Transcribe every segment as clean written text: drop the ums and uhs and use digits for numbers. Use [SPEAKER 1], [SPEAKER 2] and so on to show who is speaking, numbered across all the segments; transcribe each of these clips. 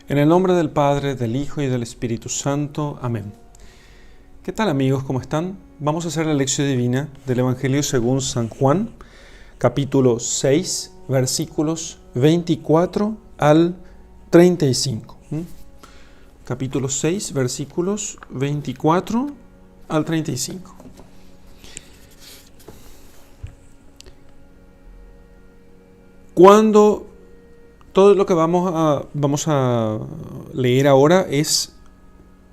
[SPEAKER 1] En el nombre del Padre, del Hijo y del Espíritu Santo. Amén. ¿Qué tal, amigos? ¿Cómo están? Vamos a hacer la lección divina del Evangelio según San Juan, capítulo 6, versículos 24 al 35. Capítulo 6, versículos 24 al 35. Todo lo que vamos a leer ahora es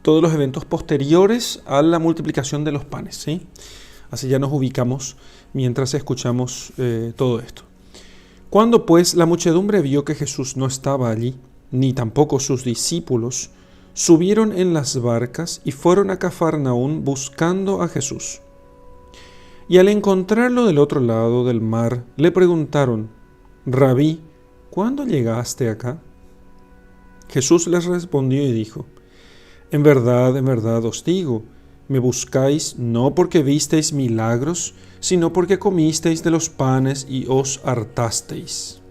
[SPEAKER 1] todos los eventos posteriores a la multiplicación de los panes, ¿sí? Así ya nos ubicamos mientras escuchamos todo esto. Cuando pues la muchedumbre vio que Jesús no estaba allí, ni tampoco sus discípulos, subieron en las barcas y fueron a Cafarnaún buscando a Jesús. Y al encontrarlo del otro lado del mar, le preguntaron: Rabí, ¿cuándo llegaste acá? Jesús les respondió y dijo: en verdad os digo, me buscáis no porque visteis milagros, sino porque comisteis de los panes y os hartasteis.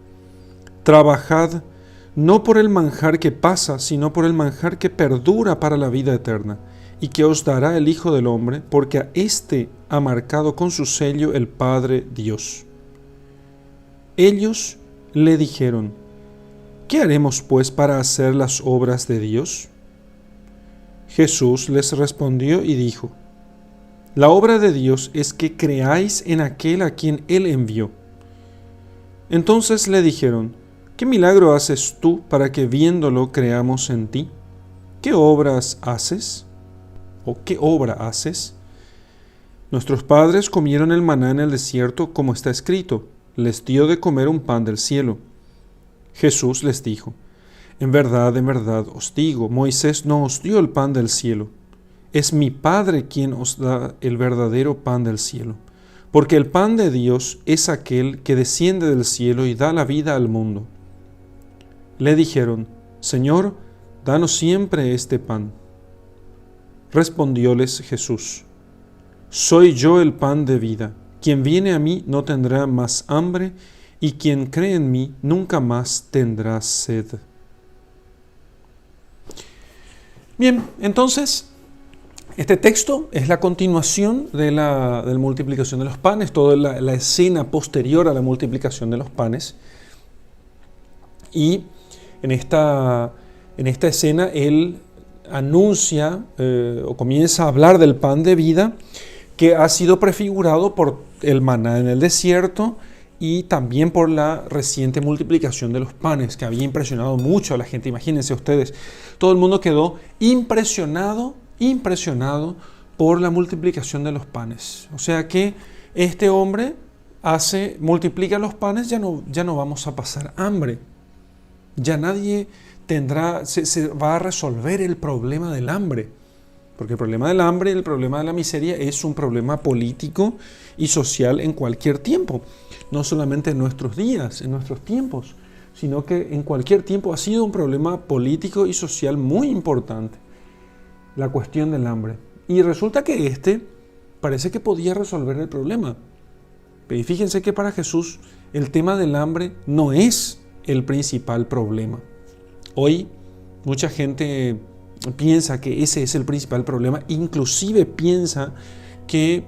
[SPEAKER 1] Trabajad no por el manjar que pasa, sino por el manjar que perdura para la vida eterna, y que os dará el Hijo del Hombre, porque a éste ha marcado con su sello el Padre Dios. Ellos le dijeron: ¿qué haremos pues para hacer las obras de Dios? Jesús les respondió y dijo: la obra de Dios es que creáis en aquel a quien Él envió. Entonces le dijeron: ¿qué milagro haces tú para que viéndolo creamos en ti? ¿Qué obras haces? ¿O qué obra haces? Nuestros padres comieron el maná en el desierto, como está escrito: les dio de comer un pan del cielo. Jesús les dijo: en verdad os digo, Moisés no os dio el pan del cielo. Es mi Padre quien os da el verdadero pan del cielo. Porque el pan de Dios es aquel que desciende del cielo y da la vida al mundo. Le dijeron: Señor, danos siempre este pan. Respondióles Jesús: soy yo el pan de vida. Quien viene a mí no tendrá más hambre, y quien cree en mí nunca más tendrá sed. Bien, entonces, este texto es la continuación de la multiplicación de los panes, toda la escena posterior a la multiplicación de los panes. Y en esta escena él anuncia o comienza a hablar del pan de vida que ha sido prefigurado por el maná en el desierto y también por la reciente multiplicación de los panes, que había impresionado mucho a la gente. Imagínense ustedes, todo el mundo quedó impresionado por la multiplicación de los panes. O sea que este hombre multiplica los panes, ya no vamos a pasar hambre. Ya nadie se va a resolver el problema del hambre. Porque el problema del hambre, el problema de la miseria es un problema político y social en cualquier tiempo. No solamente en nuestros días, en nuestros tiempos, sino que en cualquier tiempo ha sido un problema político y social muy importante, la cuestión del hambre. Y resulta que parece que podía resolver el problema. Y fíjense que para Jesús el tema del hambre no es el principal problema. Hoy mucha gente piensa que ese es el principal problema, inclusive piensa que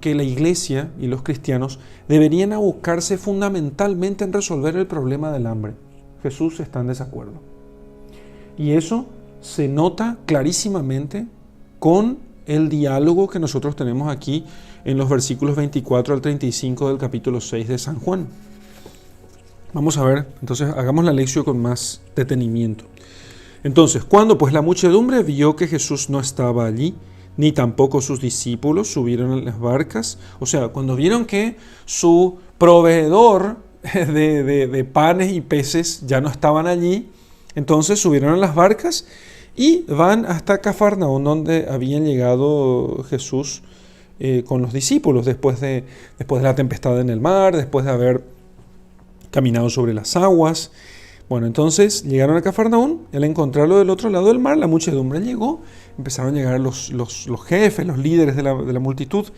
[SPEAKER 1] la iglesia y los cristianos deberían abocarse fundamentalmente en resolver el problema del hambre. Jesús está en desacuerdo. Y eso se nota clarísimamente con el diálogo que nosotros tenemos aquí en los versículos 24 al 35 del capítulo 6 de San Juan. Vamos a ver, entonces hagamos la lección con más detenimiento. Entonces, cuando pues la muchedumbre vio que Jesús no estaba allí, ni tampoco sus discípulos, subieron en las barcas. O sea, cuando vieron que su proveedor de panes y peces ya no estaban allí, entonces subieron en las barcas y van hasta Cafarnaún, donde habían llegado Jesús con los discípulos, después de la tempestad en el mar, después de haber caminado sobre las aguas. Bueno, entonces llegaron a Cafarnaún. Al encontrarlo del otro lado del mar, la muchedumbre llegó. Empezaron a llegar los jefes, los líderes de la multitud.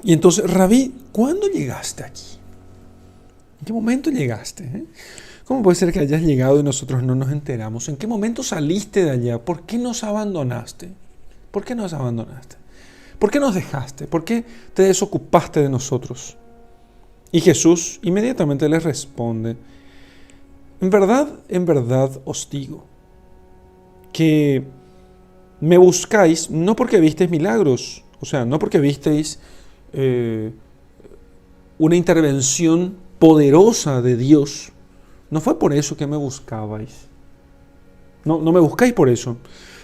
[SPEAKER 1] Y entonces: Rabí, ¿cuándo llegaste aquí? ¿En qué momento llegaste? ¿Cómo puede ser que hayas llegado y nosotros no nos enteramos? ¿En qué momento saliste de allá? ¿Por qué nos abandonaste? ¿Por qué nos abandonaste? ¿Por qué nos dejaste? ¿Por qué te desocupaste de nosotros? Y Jesús inmediatamente les responde, en verdad os digo, que me buscáis no porque visteis milagros, o sea, no porque visteis una intervención poderosa de Dios. No fue por eso que me buscabais. No me buscáis por eso,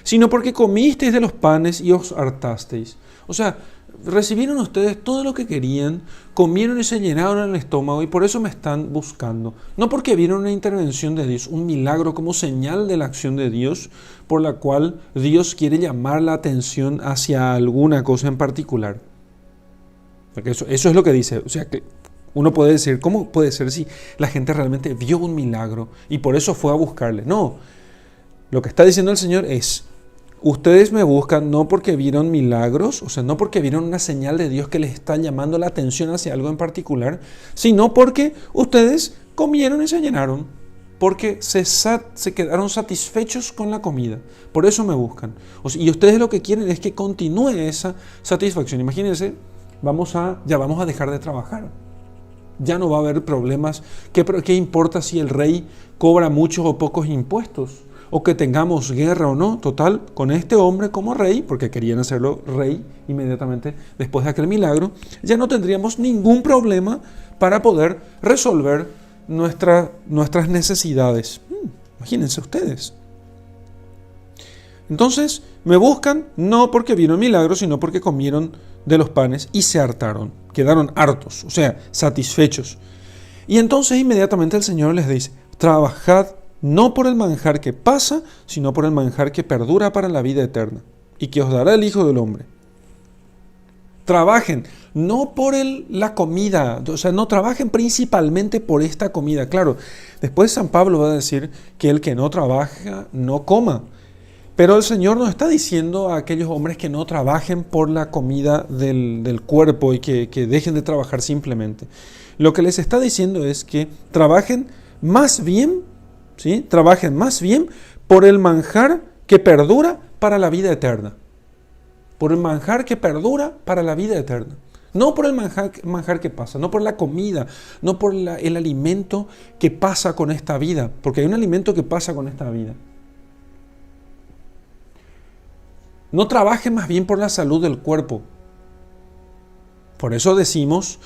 [SPEAKER 1] sino porque comisteis de los panes y os hartasteis. O sea, recibieron ustedes todo lo que querían, comieron y se llenaron el estómago y por eso me están buscando. No porque vieron una intervención de Dios, un milagro como señal de la acción de Dios, por la cual Dios quiere llamar la atención hacia alguna cosa en particular. Porque eso es lo que dice. O sea, que uno puede decir, ¿cómo puede ser si la gente realmente vio un milagro y por eso fue a buscarle? No, lo que está diciendo el Señor es, ustedes me buscan no porque vieron milagros, o sea, no porque vieron una señal de Dios que les está llamando la atención hacia algo en particular, sino porque ustedes comieron y se llenaron, porque se quedaron satisfechos con la comida. Por eso me buscan. Y ustedes lo que quieren es que continúe esa satisfacción. Imagínense, ya vamos a dejar de trabajar. Ya no va a haber problemas. ¿Qué importa si el rey cobra muchos o pocos impuestos? O que tengamos guerra o no, total, con este hombre como rey, porque querían hacerlo rey inmediatamente después de aquel milagro, ya no tendríamos ningún problema para poder resolver nuestras necesidades. Imagínense ustedes. Entonces, me buscan no porque vieron milagros, sino porque comieron de los panes y se hartaron, quedaron hartos, o sea, satisfechos. Y entonces inmediatamente el Señor les dice, trabajad no por el manjar que pasa, sino por el manjar que perdura para la vida eterna, y que os dará el Hijo del Hombre. Trabajen, no por la comida, o sea, no trabajen principalmente por esta comida. Claro, después San Pablo va a decir que el que no trabaja, no coma. Pero el Señor nos está diciendo a aquellos hombres que no trabajen por la comida del cuerpo y que dejen de trabajar simplemente. Lo que les está diciendo es que trabajen más bien, ¿sí? Trabajen más bien por el manjar que perdura para la vida eterna. Por el manjar que perdura para la vida eterna. No por el manjar que pasa, no por la comida, no por el alimento que pasa con esta vida, porque hay un alimento que pasa con esta vida. No trabaje más bien por la salud del cuerpo. Por eso decimos,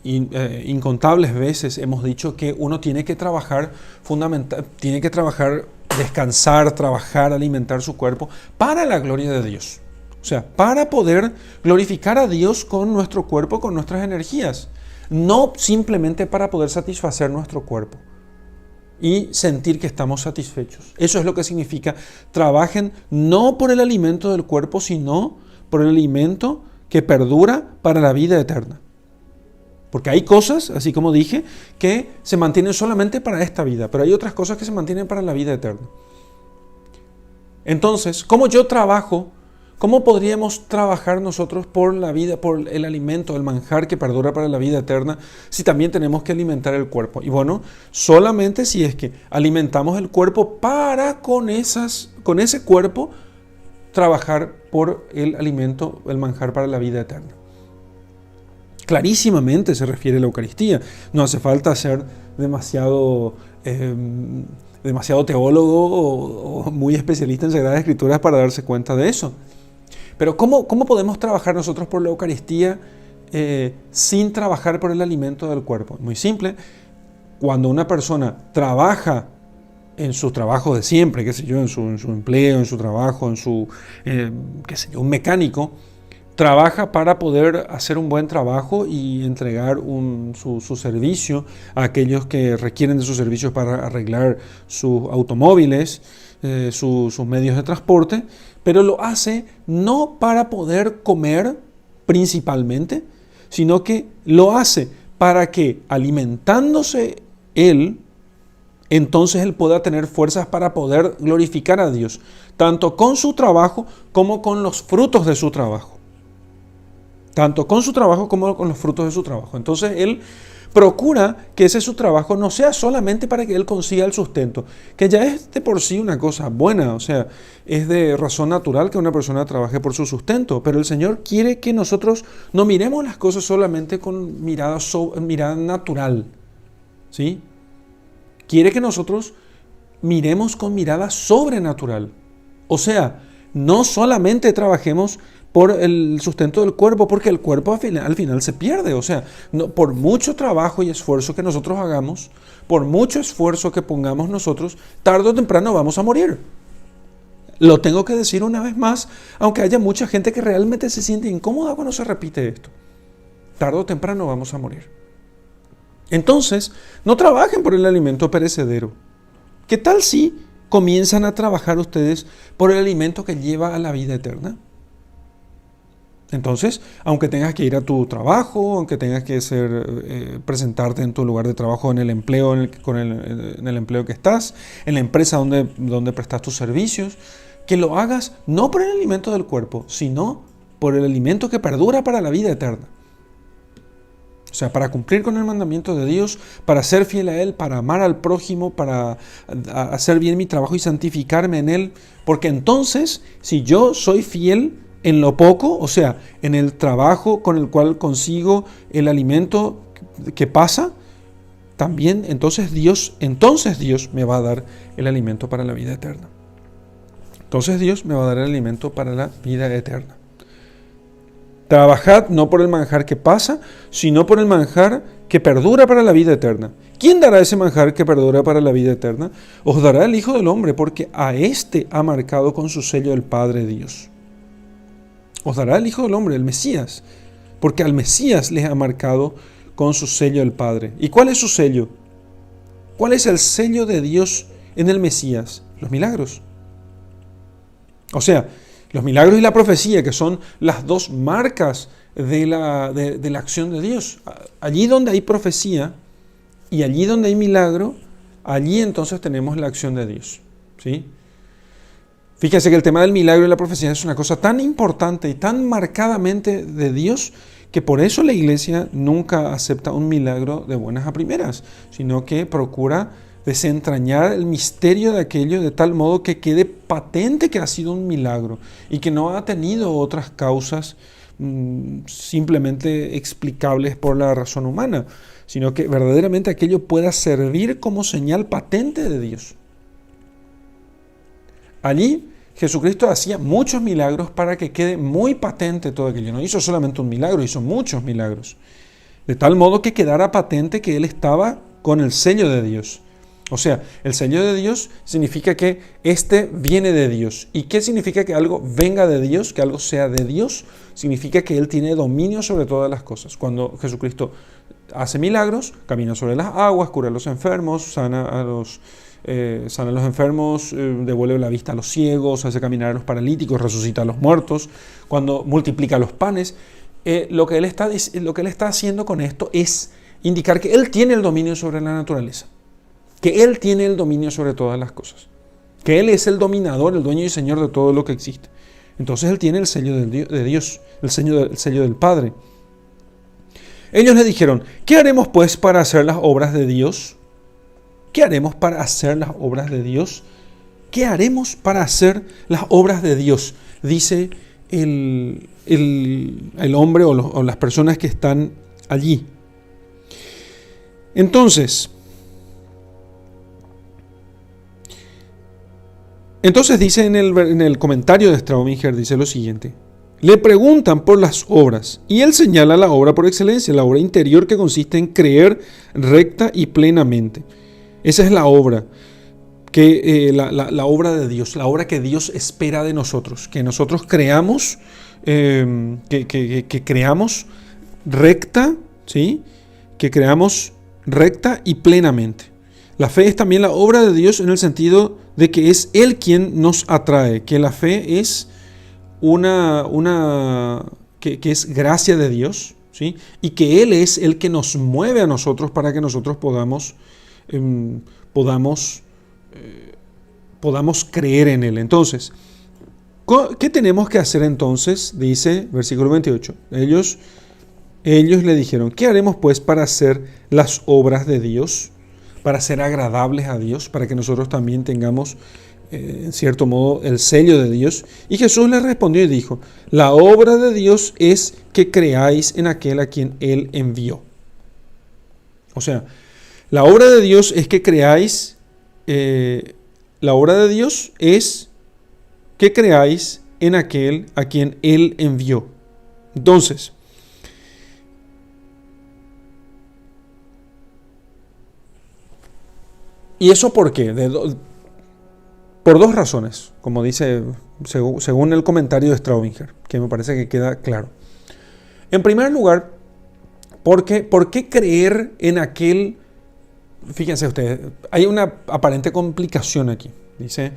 [SPEAKER 1] incontables veces hemos dicho que uno tiene que trabajar descansar, trabajar, alimentar su cuerpo para la gloria de Dios. O sea, para poder glorificar a Dios con nuestro cuerpo, con nuestras energías. No simplemente para poder satisfacer nuestro cuerpo y sentir que estamos satisfechos. Eso es lo que significa trabajen no por el alimento del cuerpo, sino por el alimento que perdura para la vida eterna. Porque hay cosas, así como dije, que se mantienen solamente para esta vida, pero hay otras cosas que se mantienen para la vida eterna. Entonces, ¿cómo yo trabajo? ¿Cómo podríamos trabajar nosotros por la vida, por el alimento, el manjar que perdura para la vida eterna, si también tenemos que alimentar el cuerpo? Y bueno, solamente si es que alimentamos el cuerpo para con ese cuerpo trabajar por el alimento, el manjar para la vida eterna. Clarísimamente se refiere a la Eucaristía. No hace falta ser demasiado teólogo o muy especialista en Sagradas Escrituras para darse cuenta de eso. Pero ¿cómo podemos trabajar nosotros por la Eucaristía sin trabajar por el alimento del cuerpo? Muy simple. Cuando una persona trabaja en su trabajo de siempre, en su empleo, en su trabajo, un mecánico, trabaja para poder hacer un buen trabajo y entregar su servicio a aquellos que requieren de sus servicios para arreglar sus automóviles, sus medios de transporte, pero lo hace no para poder comer principalmente, sino que lo hace para que alimentándose él, entonces él pueda tener fuerzas para poder glorificar a Dios, tanto con su trabajo como con los frutos de su trabajo. tanto con su trabajo como con los frutos de su trabajo. Entonces Él procura que ese su trabajo no sea solamente para que Él consiga el sustento, que ya es de por sí una cosa buena, o sea, es de razón natural que una persona trabaje por su sustento, pero el Señor quiere que nosotros no miremos las cosas solamente con mirada natural, ¿sí? Quiere que nosotros miremos con mirada sobrenatural, o sea, no solamente trabajemos por el sustento del cuerpo, porque el cuerpo al final se pierde. O sea, por mucho trabajo y esfuerzo que nosotros hagamos, por mucho esfuerzo que pongamos nosotros, tarde o temprano vamos a morir. Lo tengo que decir una vez más, aunque haya mucha gente que realmente se siente incómoda cuando se repite esto. Tarde o temprano vamos a morir. Entonces, no trabajen por el alimento perecedero. ¿Qué tal si comienzan a trabajar ustedes por el alimento que lleva a la vida eterna? Entonces, aunque tengas que ir a tu trabajo, aunque tengas que presentarte en tu lugar de trabajo, en el empleo, en el empleo que estás, en la empresa donde prestas tus servicios, que lo hagas no por el alimento del cuerpo, sino por el alimento que perdura para la vida eterna. O sea, para cumplir con el mandamiento de Dios, para ser fiel a Él, para amar al prójimo, para hacer bien mi trabajo y santificarme en Él. Porque entonces, si yo soy fiel en lo poco, o sea, en el trabajo con el cual consigo el alimento que pasa, también entonces Dios me va a dar el alimento para la vida eterna. Entonces Dios me va a dar el alimento para la vida eterna. Trabajad no por el manjar que pasa, sino por el manjar que perdura para la vida eterna. ¿Quién dará ese manjar que perdura para la vida eterna? Os dará el Hijo del Hombre, porque a éste ha marcado con su sello el Padre Dios. Os dará el Hijo del Hombre, el Mesías, porque al Mesías les ha marcado con su sello el Padre. ¿Y cuál es su sello? ¿Cuál es el sello de Dios en el Mesías? Los milagros. O sea, los milagros y la profecía, que son las dos marcas de la acción de Dios. Allí donde hay profecía y allí donde hay milagro, allí entonces tenemos la acción de Dios, ¿sí? Fíjense que el tema del milagro y la profecía es una cosa tan importante y tan marcadamente de Dios que por eso la iglesia nunca acepta un milagro de buenas a primeras, sino que procura desentrañar el misterio de aquello de tal modo que quede patente que ha sido un milagro y que no ha tenido otras causas simplemente explicables por la razón humana, sino que verdaderamente aquello pueda servir como señal patente de Dios. Allí Jesucristo hacía muchos milagros para que quede muy patente todo aquello. No hizo solamente un milagro, hizo muchos milagros. De tal modo que quedara patente que Él estaba con el sello de Dios. O sea, el sello de Dios significa que este viene de Dios. ¿Y qué significa que algo venga de Dios, que algo sea de Dios? Significa que Él tiene dominio sobre todas las cosas. Cuando Jesucristo hace milagros, camina sobre las aguas, cura a los enfermos, sana a los enfermos, devuelve la vista a los ciegos, hace caminar a los paralíticos, resucita a los muertos, cuando multiplica los panes. Lo que él está haciendo con esto es indicar que Él tiene el dominio sobre la naturaleza, que Él tiene el dominio sobre todas las cosas, que Él es el dominador, el dueño y señor de todo lo que existe. Entonces Él tiene el sello de Dios, el sello del Padre. Ellos le dijeron: ¿qué haremos pues para hacer las obras de Dios? ¿Qué haremos para hacer las obras de Dios? ¿Qué haremos para hacer las obras de Dios? Dice el hombre o las personas que están allí. Entonces dice en el comentario de Straubinger, dice lo siguiente: le preguntan por las obras y él señala la obra por excelencia, la obra interior que consiste en creer recta y plenamente. Esa es la obra, la obra de Dios, la obra que Dios espera de nosotros, que nosotros creamos, que creamos recta, ¿sí? Que creamos recta y plenamente. La fe es también la obra de Dios en el sentido de que es Él quien nos atrae, que la fe es que es gracia de Dios, ¿sí? Y que Él es el que nos mueve a nosotros para que nosotros podamos creer en Él. Entonces, ¿Qué tenemos que hacer entonces? Dice versículo 28. Ellos le dijeron, ¿qué haremos pues para hacer las obras de Dios? Para ser agradables a Dios, para que nosotros también tengamos, en cierto modo, el sello de Dios. Y Jesús les respondió y dijo, la obra de Dios es que creáis en aquel a quien Él envió. O sea, la obra de Dios es que creáis, la obra de Dios es que creáis en aquel a quien Él envió. Entonces, ¿y eso por qué? Por dos razones, como dice, según el comentario de Straubinger, que me parece que queda claro. En primer lugar, ¿por qué creer en aquel? Fíjense ustedes, hay una aparente complicación aquí. Dice,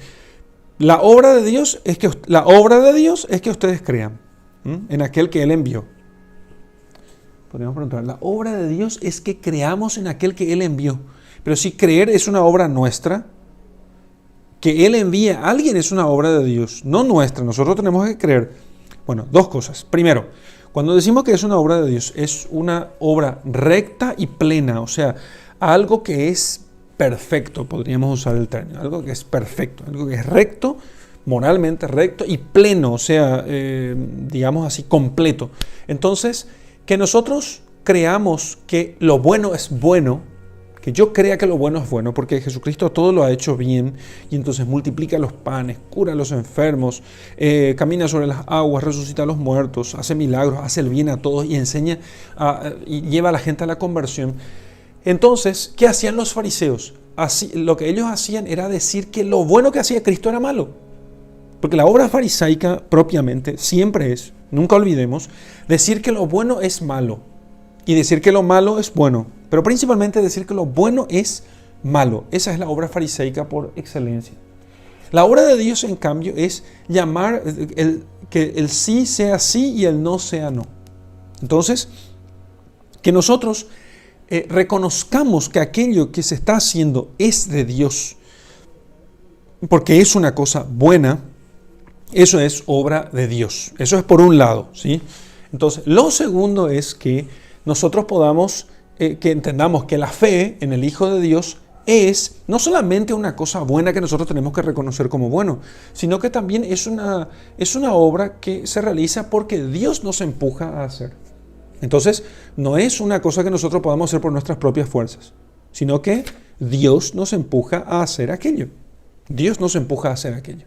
[SPEAKER 1] la obra de Dios es que ustedes crean en aquel que Él envió. Podríamos preguntar, la obra de Dios es que creamos en aquel que Él envió. Pero si creer es una obra nuestra, que Él envíe a alguien es una obra de Dios, no nuestra. Nosotros tenemos que creer. Bueno, dos cosas. Primero, cuando decimos que es una obra de Dios, es una obra recta y plena, o sea, algo que es perfecto, podríamos usar el término, algo que es perfecto, algo que es recto, moralmente recto y pleno, o sea, digamos así, completo. Entonces, que nosotros creamos que lo bueno es bueno, que yo crea que lo bueno es bueno, porque Jesucristo todo lo ha hecho bien, y entonces multiplica los panes, cura a los enfermos, camina sobre las aguas, resucita a los muertos, hace milagros, hace el bien a todos y enseña y lleva a la gente a la conversión. Entonces, ¿qué hacían los fariseos? Lo que ellos hacían era decir que lo bueno que hacía Cristo era malo. Porque la obra farisaica propiamente siempre es, nunca olvidemos, decir que lo bueno es malo y decir que lo malo es bueno. Pero principalmente decir que lo bueno es malo. Esa es la obra farisaica por excelencia. La obra de Dios, en cambio, es llamar que el sí sea sí y el no sea no. Entonces, que nosotros reconozcamos que aquello que se está haciendo es de Dios, porque es una cosa buena, eso es obra de Dios. Eso es por un lado, ¿sí? Entonces, lo segundo es que nosotros podamos, que entendamos que la fe en el Hijo de Dios es no solamente una cosa buena que nosotros tenemos que reconocer como bueno, sino que también es una obra que se realiza porque Dios nos empuja a hacer. Entonces, no es una cosa que nosotros podamos hacer por nuestras propias fuerzas, sino que Dios nos empuja a hacer aquello. Dios nos empuja a hacer aquello.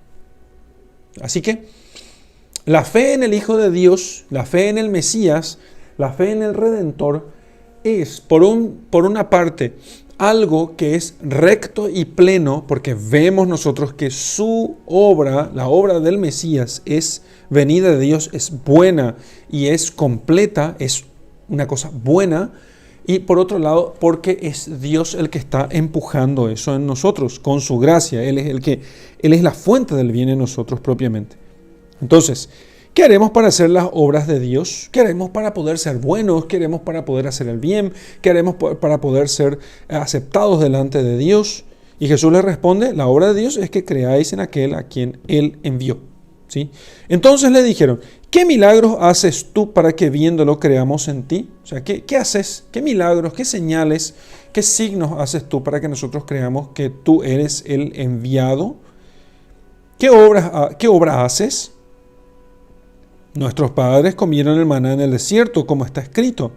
[SPEAKER 1] Así que la fe en el Hijo de Dios, la fe en el Mesías, la fe en el Redentor es, por una parte, algo que es recto y pleno, porque vemos nosotros que su obra, la obra del Mesías, es venida de Dios, es buena y es completa, es una cosa buena. Y por otro lado, porque es Dios el que está empujando eso en nosotros, con su gracia. Él es la fuente del bien en nosotros propiamente. Entonces, ¿qué haremos para hacer las obras de Dios? ¿Qué haremos para poder ser buenos? ¿Qué haremos para poder hacer el bien? ¿Qué haremos para poder ser aceptados delante de Dios? Y Jesús le responde, la obra de Dios es que creáis en aquel a quien Él envió. ¿Sí? Entonces le dijeron, ¿qué milagros haces tú para que viéndolo creamos en ti? O sea, ¿qué haces? ¿Qué milagros? ¿Qué señales? ¿Qué signos haces tú para que nosotros creamos que tú eres el enviado? ¿Qué obra haces? Nuestros padres comieron el maná en el desierto, como está escrito.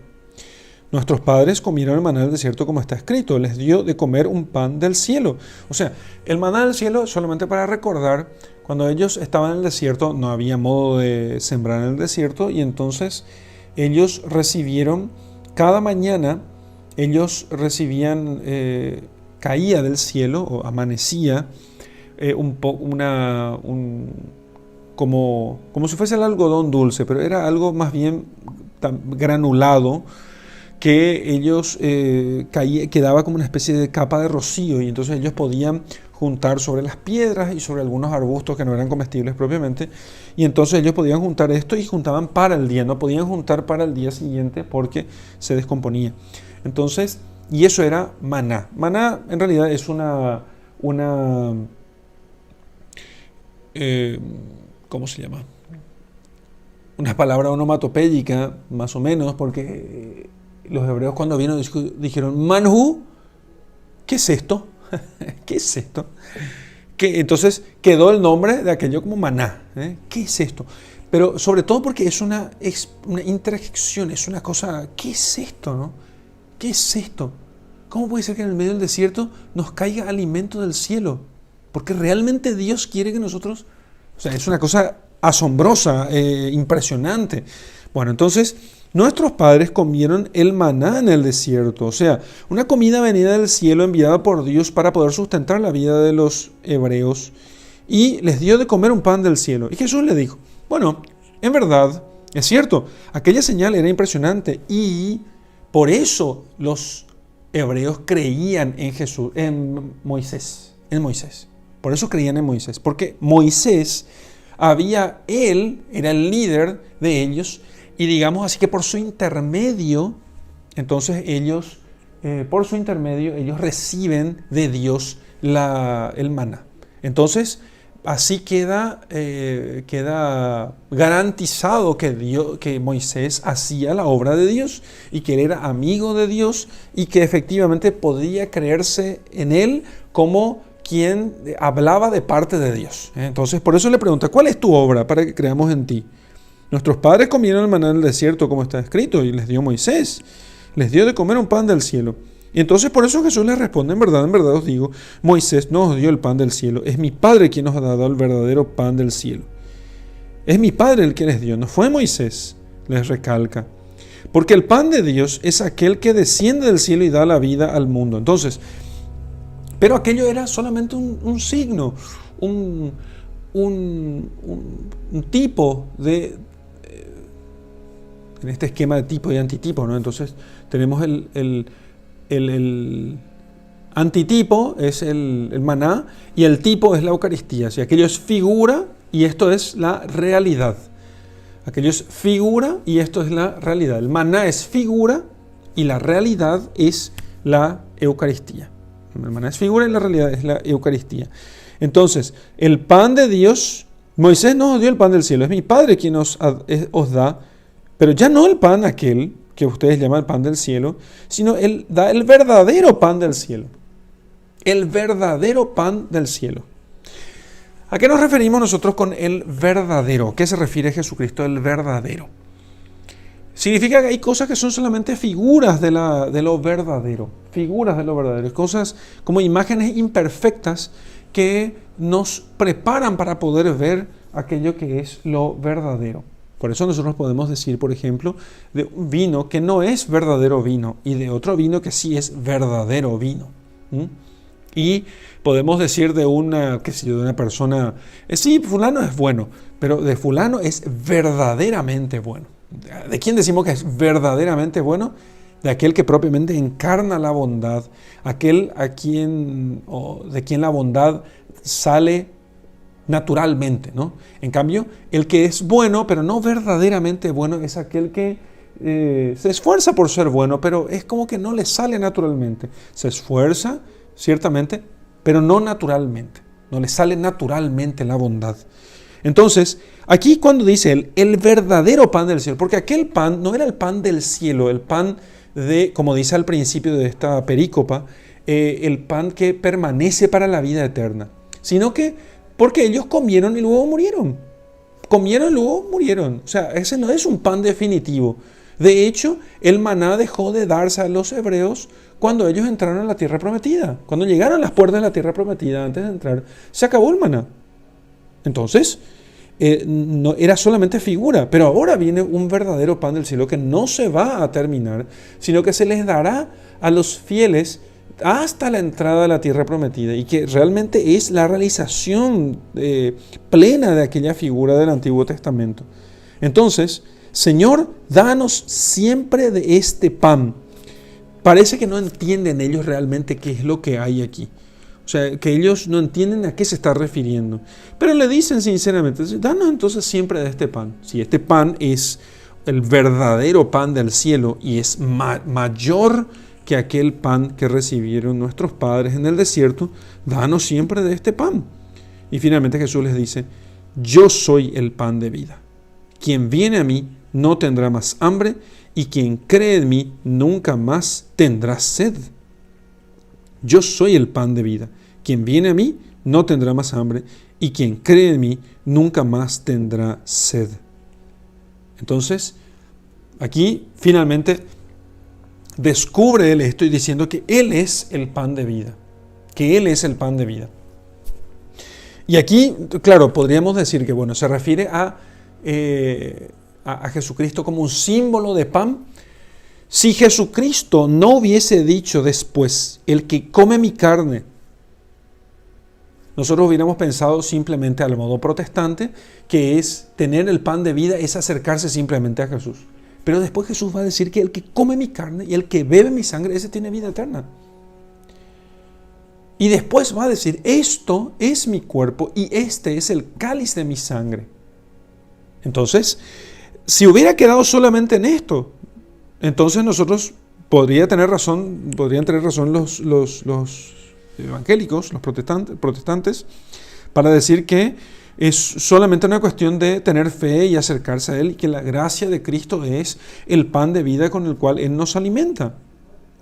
[SPEAKER 1] Nuestros padres comieron el maná en el desierto, como está escrito. Les dio de comer un pan del cielo. O sea, el maná del cielo, solamente para recordar, cuando ellos estaban en el desierto, no había modo de sembrar en el desierto, y entonces ellos recibieron, cada mañana, ellos recibían, caía del cielo, o amanecía, como si fuese el algodón dulce, pero era algo más bien granulado, que ellos quedaba como una especie de capa de rocío, y entonces ellos podían juntar sobre las piedras y sobre algunos arbustos que no eran comestibles propiamente, y entonces ellos podían juntar esto y juntaban para el día, no podían juntar para el día siguiente porque se descomponía. Entonces, y eso era maná. Maná en realidad es ¿cómo se llama? Una palabra onomatopéyica, más o menos, porque los hebreos cuando vieron dijeron, Manhu, ¿qué es esto? ¿Qué es esto? Que entonces quedó el nombre de aquello como maná. ¿Qué es esto? Pero sobre todo porque es una interjección, es una cosa, ¿qué es esto? ¿No? ¿Qué es esto? ¿Cómo puede ser que en el medio del desierto nos caiga alimento del cielo? Porque realmente Dios quiere que nosotros, o sea, es una cosa asombrosa, impresionante. Bueno, entonces, nuestros padres comieron el maná en el desierto, o sea, una comida venida del cielo enviada por Dios para poder sustentar la vida de los hebreos, y les dio de comer un pan del cielo. Y Jesús le dijo, bueno, en verdad, es cierto, aquella señal era impresionante y por eso los hebreos creían en Jesús, en Moisés. Por eso creían en Moisés, porque Moisés él era el líder de ellos, y digamos así que por su intermedio, entonces ellos reciben de Dios el maná. Entonces, así queda garantizado que Moisés hacía la obra de Dios y que él era amigo de Dios y que efectivamente podía creerse en él como quien hablaba de parte de Dios. Entonces, por eso le pregunta, ¿cuál es tu obra para que creamos en ti? Nuestros padres comieron el maná en el desierto, como está escrito, y les dio Moisés. Les dio de comer un pan del cielo. Y entonces por eso Jesús les responde, en verdad os digo, Moisés no os dio el pan del cielo, es mi Padre quien os ha dado el verdadero pan del cielo. Es mi Padre el que les dio, no fue Moisés, les recalca. Porque el pan de Dios es aquel que desciende del cielo y da la vida al mundo. Entonces, pero aquello era solamente un signo, un tipo de... En este esquema de tipo y antitipo, ¿no? Entonces tenemos el antitipo, es el maná, y el tipo es la Eucaristía. O sea, aquello es figura y esto es la realidad. Aquello es figura y esto es la realidad. El maná es figura y la realidad es la Eucaristía. El maná es figura y la realidad es la Eucaristía. Entonces, el pan de Dios, Moisés no os dio el pan del cielo, es mi Padre quien os da, pero ya no el pan aquel que ustedes llaman el pan del cielo, sino Él da el verdadero pan del cielo. El verdadero pan del cielo. ¿A qué nos referimos nosotros con el verdadero? ¿A qué se refiere Jesucristo el verdadero? Significa que hay cosas que son solamente figuras de lo verdadero. Figuras de lo verdadero. Cosas como imágenes imperfectas que nos preparan para poder ver aquello que es lo verdadero. Por eso nosotros podemos decir, por ejemplo, de un vino que no es verdadero vino y de otro vino que sí es verdadero vino. Y podemos decir de una persona, sí, fulano es bueno, pero de fulano es verdaderamente bueno. ¿De quién decimos que es verdaderamente bueno? De aquel que propiamente encarna la bondad, de quien la bondad sale naturalmente, ¿no? En cambio, el que es bueno, pero no verdaderamente bueno, es aquel que se esfuerza por ser bueno, pero es como que no le sale naturalmente. Se esfuerza, ciertamente, pero no naturalmente. No le sale naturalmente la bondad. Entonces, aquí cuando dice el verdadero pan del cielo, porque aquel pan no era el pan del cielo, el pan como dice al principio de esta perícopa, el pan que permanece para la vida eterna, sino que porque ellos comieron y luego murieron. Comieron y luego murieron. O sea, ese no es un pan definitivo. De hecho, el maná dejó de darse a los hebreos cuando ellos entraron a la tierra prometida. Cuando llegaron a las puertas de la tierra prometida, antes de entrar, se acabó el maná. Entonces, no era solamente figura, pero ahora viene un verdadero pan del cielo que no se va a terminar, sino que se les dará a los fieles hasta la entrada a la tierra prometida, y que realmente es la realización plena de aquella figura del Antiguo Testamento. Entonces, Señor, danos siempre de este pan. Parece que no entienden ellos realmente qué es lo que hay aquí. O sea, que ellos no entienden a qué se está refiriendo. Pero le dicen sinceramente, danos entonces siempre de este pan. Si este pan es el verdadero pan del cielo y es mayor que aquel pan que recibieron nuestros padres en el desierto, danos siempre de este pan. Y finalmente Jesús les dice, yo soy el pan de vida. Quien viene a mí no tendrá más hambre, y quien cree en mí nunca más tendrá sed. Yo soy el pan de vida. Quien viene a mí no tendrá más hambre, y quien cree en mí nunca más tendrá sed. Entonces, aquí finalmente descubre él esto y diciendo que él es el pan de vida. Que él es el pan de vida. Y aquí, claro, podríamos decir que, bueno, se refiere a Jesucristo como un símbolo de pan. Si Jesucristo no hubiese dicho después, el que come mi carne, nosotros hubiéramos pensado simplemente al modo protestante, que es tener el pan de vida, es acercarse simplemente a Jesús. Pero después Jesús va a decir que el que come mi carne y el que bebe mi sangre, ese tiene vida eterna. Y después va a decir, esto es mi cuerpo y este es el cáliz de mi sangre. Entonces, si hubiera quedado solamente en esto, entonces nosotros podrían tener razón los evangélicos, los protestantes, para decir que es solamente una cuestión de tener fe y acercarse a Él, y que la gracia de Cristo es el pan de vida con el cual Él nos alimenta.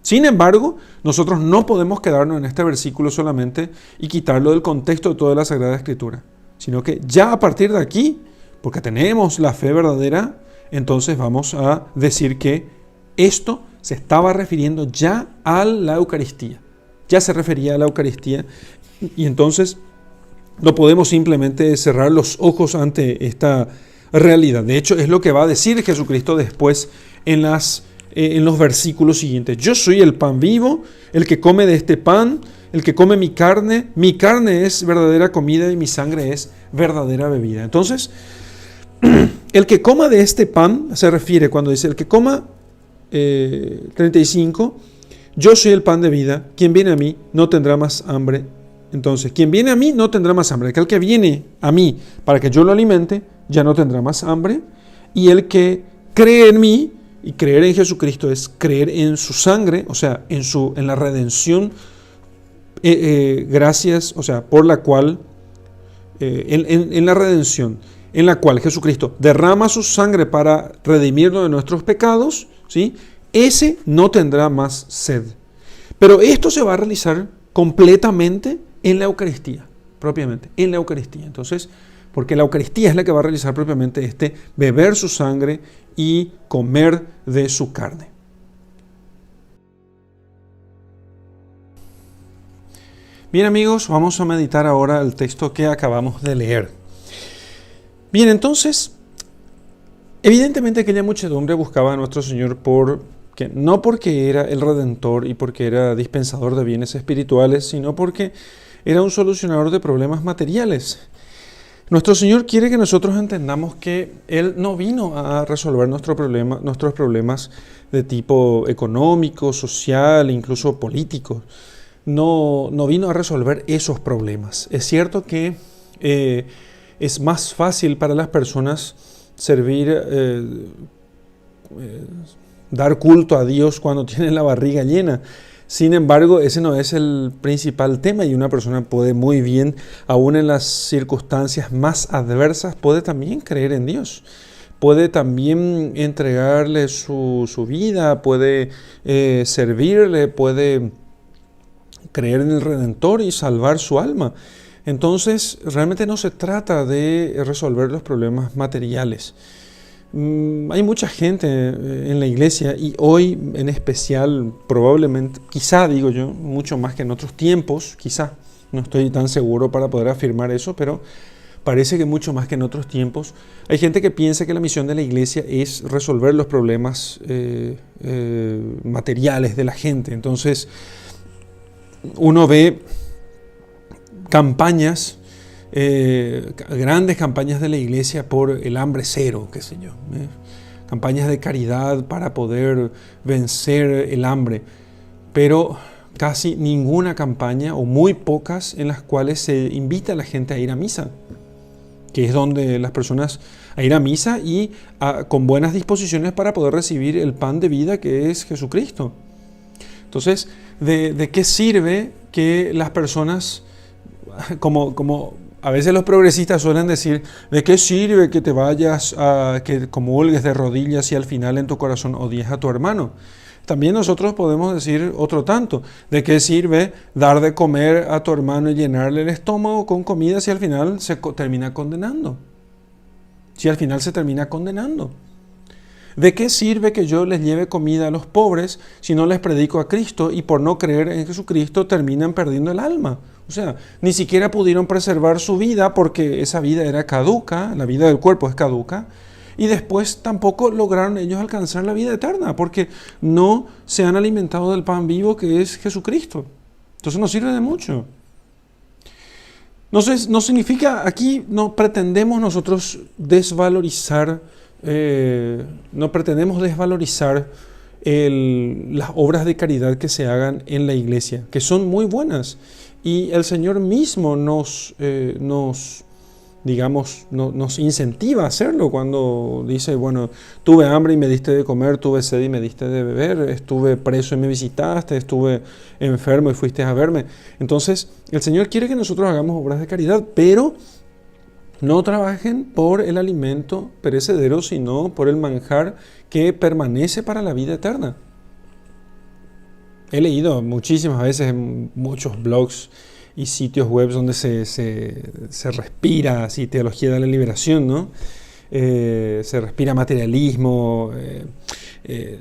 [SPEAKER 1] Sin embargo, nosotros no podemos quedarnos en este versículo solamente y quitarlo del contexto de toda la Sagrada Escritura, sino que ya a partir de aquí, porque tenemos la fe verdadera, entonces vamos a decir que esto se estaba refiriendo ya a la Eucaristía. Ya se refería a la Eucaristía, y entonces no podemos simplemente cerrar los ojos ante esta realidad. De hecho, es lo que va a decir Jesucristo después en los versículos siguientes. Yo soy el pan vivo, el que come de este pan, el que come mi carne es verdadera comida y mi sangre es verdadera bebida. Entonces, el que coma de este pan, se refiere cuando dice el que coma, 35, yo soy el pan de vida, quien viene a mí no tendrá más hambre. Entonces, quien viene a mí no tendrá más hambre. Aquel que viene a mí para que yo lo alimente, ya no tendrá más hambre. Y el que cree en mí, y creer en Jesucristo es creer en su sangre, o sea, en la redención, gracias, o sea, por la cual, en la redención, en la cual Jesucristo derrama su sangre para redimirnos de nuestros pecados, ¿sí? Ese no tendrá más sed. Pero esto se va a realizar completamente en la Eucaristía, propiamente, en la Eucaristía. Entonces, porque la Eucaristía es la que va a realizar propiamente beber su sangre y comer de su carne. Bien, amigos, vamos a meditar ahora el texto que acabamos de leer. Bien, entonces, evidentemente aquella muchedumbre buscaba a nuestro Señor no porque era el Redentor y porque era dispensador de bienes espirituales, sino porque era un solucionador de problemas materiales. Nuestro Señor quiere que nosotros entendamos que Él no vino a resolver nuestros problemas de tipo económico, social, incluso político. No vino a resolver esos problemas. Es cierto que es más fácil para las personas dar culto a Dios cuando tienen la barriga llena. Sin embargo, ese no es el principal tema, y una persona puede muy bien, aún en las circunstancias más adversas, puede también creer en Dios. Puede también entregarle su vida, puede servirle, puede creer en el Redentor y salvar su alma. Entonces, realmente no se trata de resolver los problemas materiales. Hay mucha gente en la iglesia, y hoy en especial, probablemente, quizá digo yo, mucho más que en otros tiempos, quizá, no estoy tan seguro para poder afirmar eso, pero parece que mucho más que en otros tiempos, hay gente que piensa que la misión de la iglesia es resolver los problemas materiales de la gente. Entonces, uno ve campañas, grandes campañas de la iglesia por el hambre cero, qué sé yo, campañas de caridad para poder vencer el hambre, pero casi ninguna campaña, o muy pocas, en las cuales se invita a la gente a ir a misa, que es donde las personas a ir a misa y con buenas disposiciones para poder recibir el pan de vida que es Jesucristo. Entonces, ¿de qué sirve que las personas, como a veces los progresistas suelen decir, ¿de qué sirve que te vayas a que comulgues de rodillas y al final en tu corazón odies a tu hermano? También nosotros podemos decir otro tanto, ¿de qué sirve dar de comer a tu hermano y llenarle el estómago con comida si al final se termina condenando? Si al final se termina condenando. ¿De qué sirve que yo les lleve comida a los pobres si no les predico a Cristo y por no creer en Jesucristo terminan perdiendo el alma? O sea, ni siquiera pudieron preservar su vida porque esa vida era caduca, la vida del cuerpo es caduca, y después tampoco lograron ellos alcanzar la vida eterna porque no se han alimentado del pan vivo que es Jesucristo. Entonces no sirve de mucho. No significa, aquí no pretendemos nosotros desvalorizar no pretendemos desvalorizar las obras de caridad que se hagan en la iglesia, que son muy buenas. Y el Señor mismo nos incentiva a hacerlo cuando dice, bueno, tuve hambre y me diste de comer, tuve sed y me diste de beber, estuve preso y me visitaste, estuve enfermo y fuiste a verme. Entonces, el Señor quiere que nosotros hagamos obras de caridad, pero no trabajen por el alimento perecedero, sino por el manjar que permanece para la vida eterna. He leído muchísimas veces en muchos blogs y sitios web donde se respira así, teología de la liberación, ¿no? Se respira materialismo,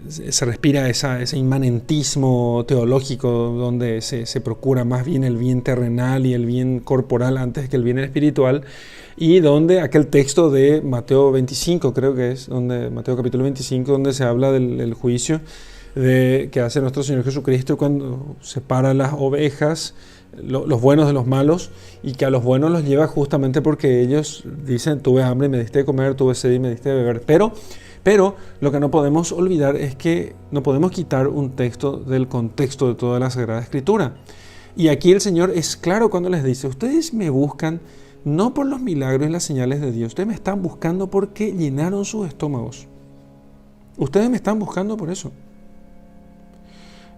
[SPEAKER 1] se respira ese inmanentismo teológico donde se procura más bien el bien terrenal y el bien corporal antes que el bien espiritual, y donde aquel texto de Mateo 25, creo que es, Mateo capítulo 25, donde se habla del juicio que hace nuestro Señor Jesucristo cuando separa las ovejas, los buenos de los malos, y que a los buenos los lleva justamente porque ellos dicen, tuve hambre y me diste de comer, tuve sed y me diste de beber. Pero lo que no podemos olvidar es que no podemos quitar un texto del contexto de toda la Sagrada Escritura. Y aquí el Señor es claro cuando les dice, ustedes me buscan no por los milagros y las señales de Dios, ustedes me están buscando porque llenaron sus estómagos. Ustedes me están buscando por eso.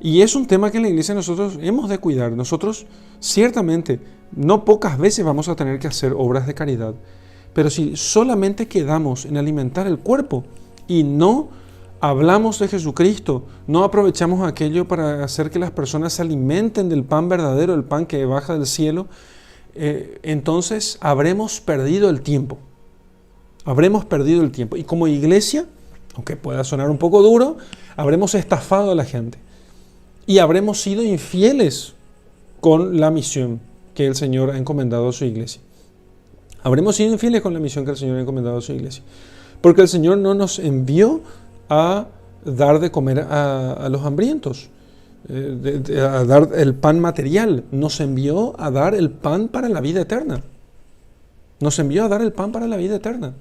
[SPEAKER 1] Y es un tema que en la iglesia nosotros hemos de cuidar. Nosotros ciertamente no pocas veces vamos a tener que hacer obras de caridad, pero si solamente quedamos en alimentar el cuerpo y no hablamos de Jesucristo, no aprovechamos aquello para hacer que las personas se alimenten del pan verdadero, el pan que baja del cielo, entonces habremos perdido el tiempo. Habremos perdido el tiempo. Y como iglesia, aunque pueda sonar un poco duro, habremos estafado a la gente. Y habremos sido infieles con la misión que el Señor ha encomendado a su iglesia. Habremos sido infieles con la misión que el Señor ha encomendado a su iglesia. Porque el Señor no nos envió a dar de comer a los hambrientos, a dar el pan material. Nos envió a dar el pan para la vida eterna. Nos envió a dar el pan para la vida eterna.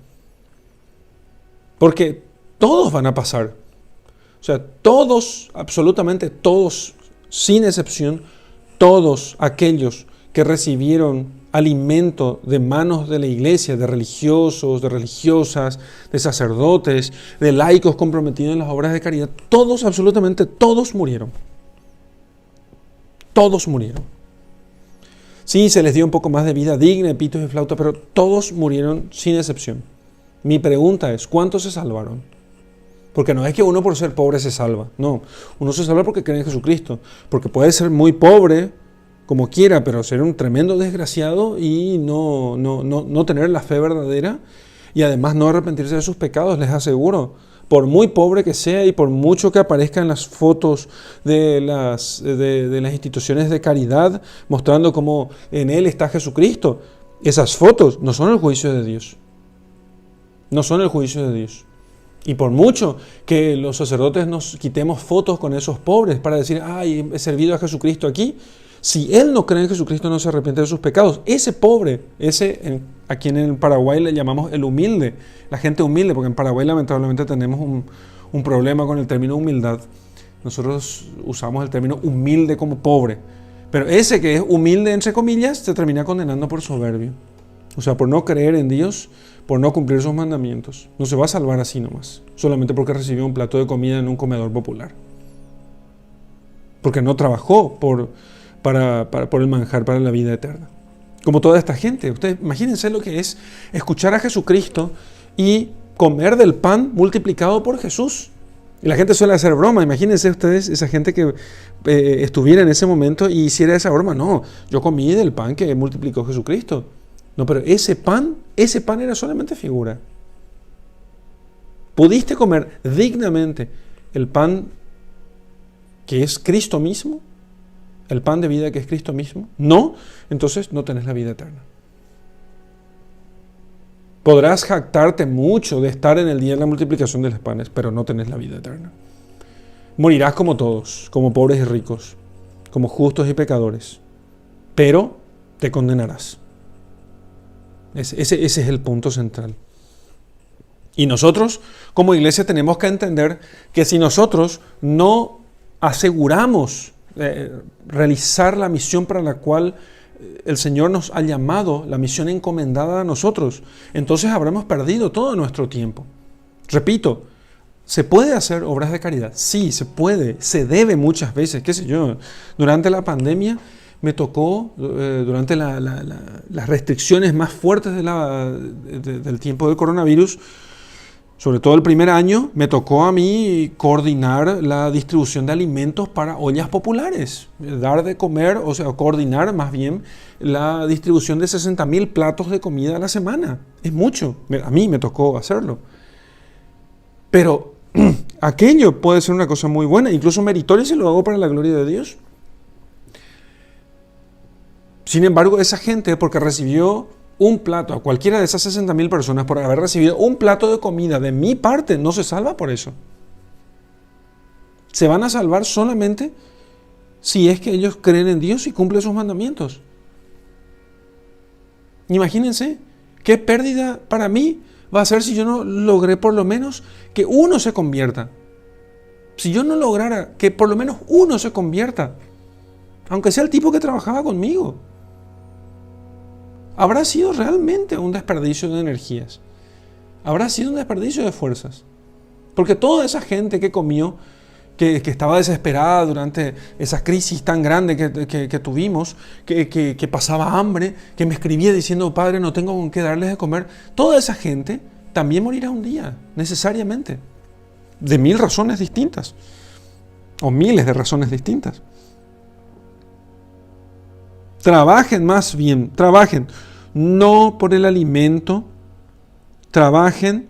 [SPEAKER 1] Porque todos van a pasar. O sea, todos, absolutamente todos, sin excepción, todos aquellos que recibieron alimento de manos de la iglesia, de religiosos, de religiosas, de sacerdotes, de laicos comprometidos en las obras de caridad, todos, absolutamente todos murieron. Todos murieron. Sí, se les dio un poco más de vida digna, pitos y flauta, pero todos murieron sin excepción. Mi pregunta es, ¿cuántos se salvaron? Porque no es que uno por ser pobre se salva, no. Uno se salva porque cree en Jesucristo, porque puede ser muy pobre como quiera, pero ser un tremendo desgraciado y no tener la fe verdadera y además no arrepentirse de sus pecados, les aseguro. Por muy pobre que sea y por mucho que aparezca en las fotos de las instituciones de caridad mostrando cómo en él está Jesucristo, esas fotos no son el juicio de Dios. No son el juicio de Dios. Y por mucho que los sacerdotes nos quitemos fotos con esos pobres para decir, ay, he servido a Jesucristo aquí, si él no cree en Jesucristo, no se arrepiente de sus pecados. Ese pobre, a quien en Paraguay le llamamos el humilde, la gente humilde, porque en Paraguay lamentablemente tenemos un problema con el término humildad. Nosotros usamos el término humilde como pobre. Pero ese que es humilde, entre comillas, se termina condenando por soberbio. O sea, por no creer en Dios, por no cumplir sus mandamientos. No se va a salvar así nomás, solamente porque recibió un plato de comida en un comedor popular. Porque no trabajó por el manjar para la vida eterna. como toda esta gente. Ustedes imagínense lo que es escuchar a Jesucristo y comer del pan multiplicado por Jesús. Y la gente suele hacer broma. Imagínense ustedes esa gente que estuviera en ese momento y hiciera esa broma. No, yo comí del pan que multiplicó Jesucristo. No, pero ese pan era solamente figura. ¿Pudiste comer dignamente el pan que es Cristo mismo? ¿El pan de vida que es Cristo mismo? No, entonces no tenés la vida eterna. Podrás jactarte mucho de estar en el día de la multiplicación de los panes, pero no tenés la vida eterna. Morirás como todos, como pobres y ricos, como justos y pecadores, pero te condenarás. Ese es el punto central. Y nosotros, como iglesia, tenemos que entender que si nosotros no aseguramos realizar la misión para la cual el Señor nos ha llamado, la misión encomendada a nosotros, entonces habremos perdido todo nuestro tiempo. Repito, ¿se puede hacer obras de caridad? Sí, se puede, se debe muchas veces, qué sé yo. Durante la pandemia me tocó, durante las restricciones más fuertes del tiempo del coronavirus, sobre todo el primer año, me tocó a mí coordinar la distribución de alimentos para ollas populares, dar de comer, o sea, coordinar más bien la distribución de 60.000 platos de comida a la semana. Es mucho, a mí me tocó hacerlo. Pero aquello puede ser una cosa muy buena, incluso meritoria si lo hago para la gloria de Dios. Sin embargo, esa gente, porque recibió un plato, a cualquiera de esas 60.000 personas, por haber recibido un plato de comida de mi parte, no se salva por eso. Se van a salvar solamente si es que ellos creen en Dios y cumplen sus mandamientos. Imagínense qué pérdida para mí va a ser si yo no logré por lo menos que uno se convierta. Si yo no lograra que por lo menos uno se convierta, aunque sea el tipo que trabajaba conmigo, habrá sido realmente un desperdicio de energías. Habrá sido un desperdicio de fuerzas. Porque toda esa gente que comió, que estaba desesperada durante esa crisis tan grande que tuvimos, que pasaba hambre, que me escribía diciendo, Padre, no tengo con qué darles de comer, toda esa gente también morirá un día, necesariamente. De 1000 razones distintas. O miles de razones distintas. Trabajen más bien, trabajen, no por el alimento, trabajen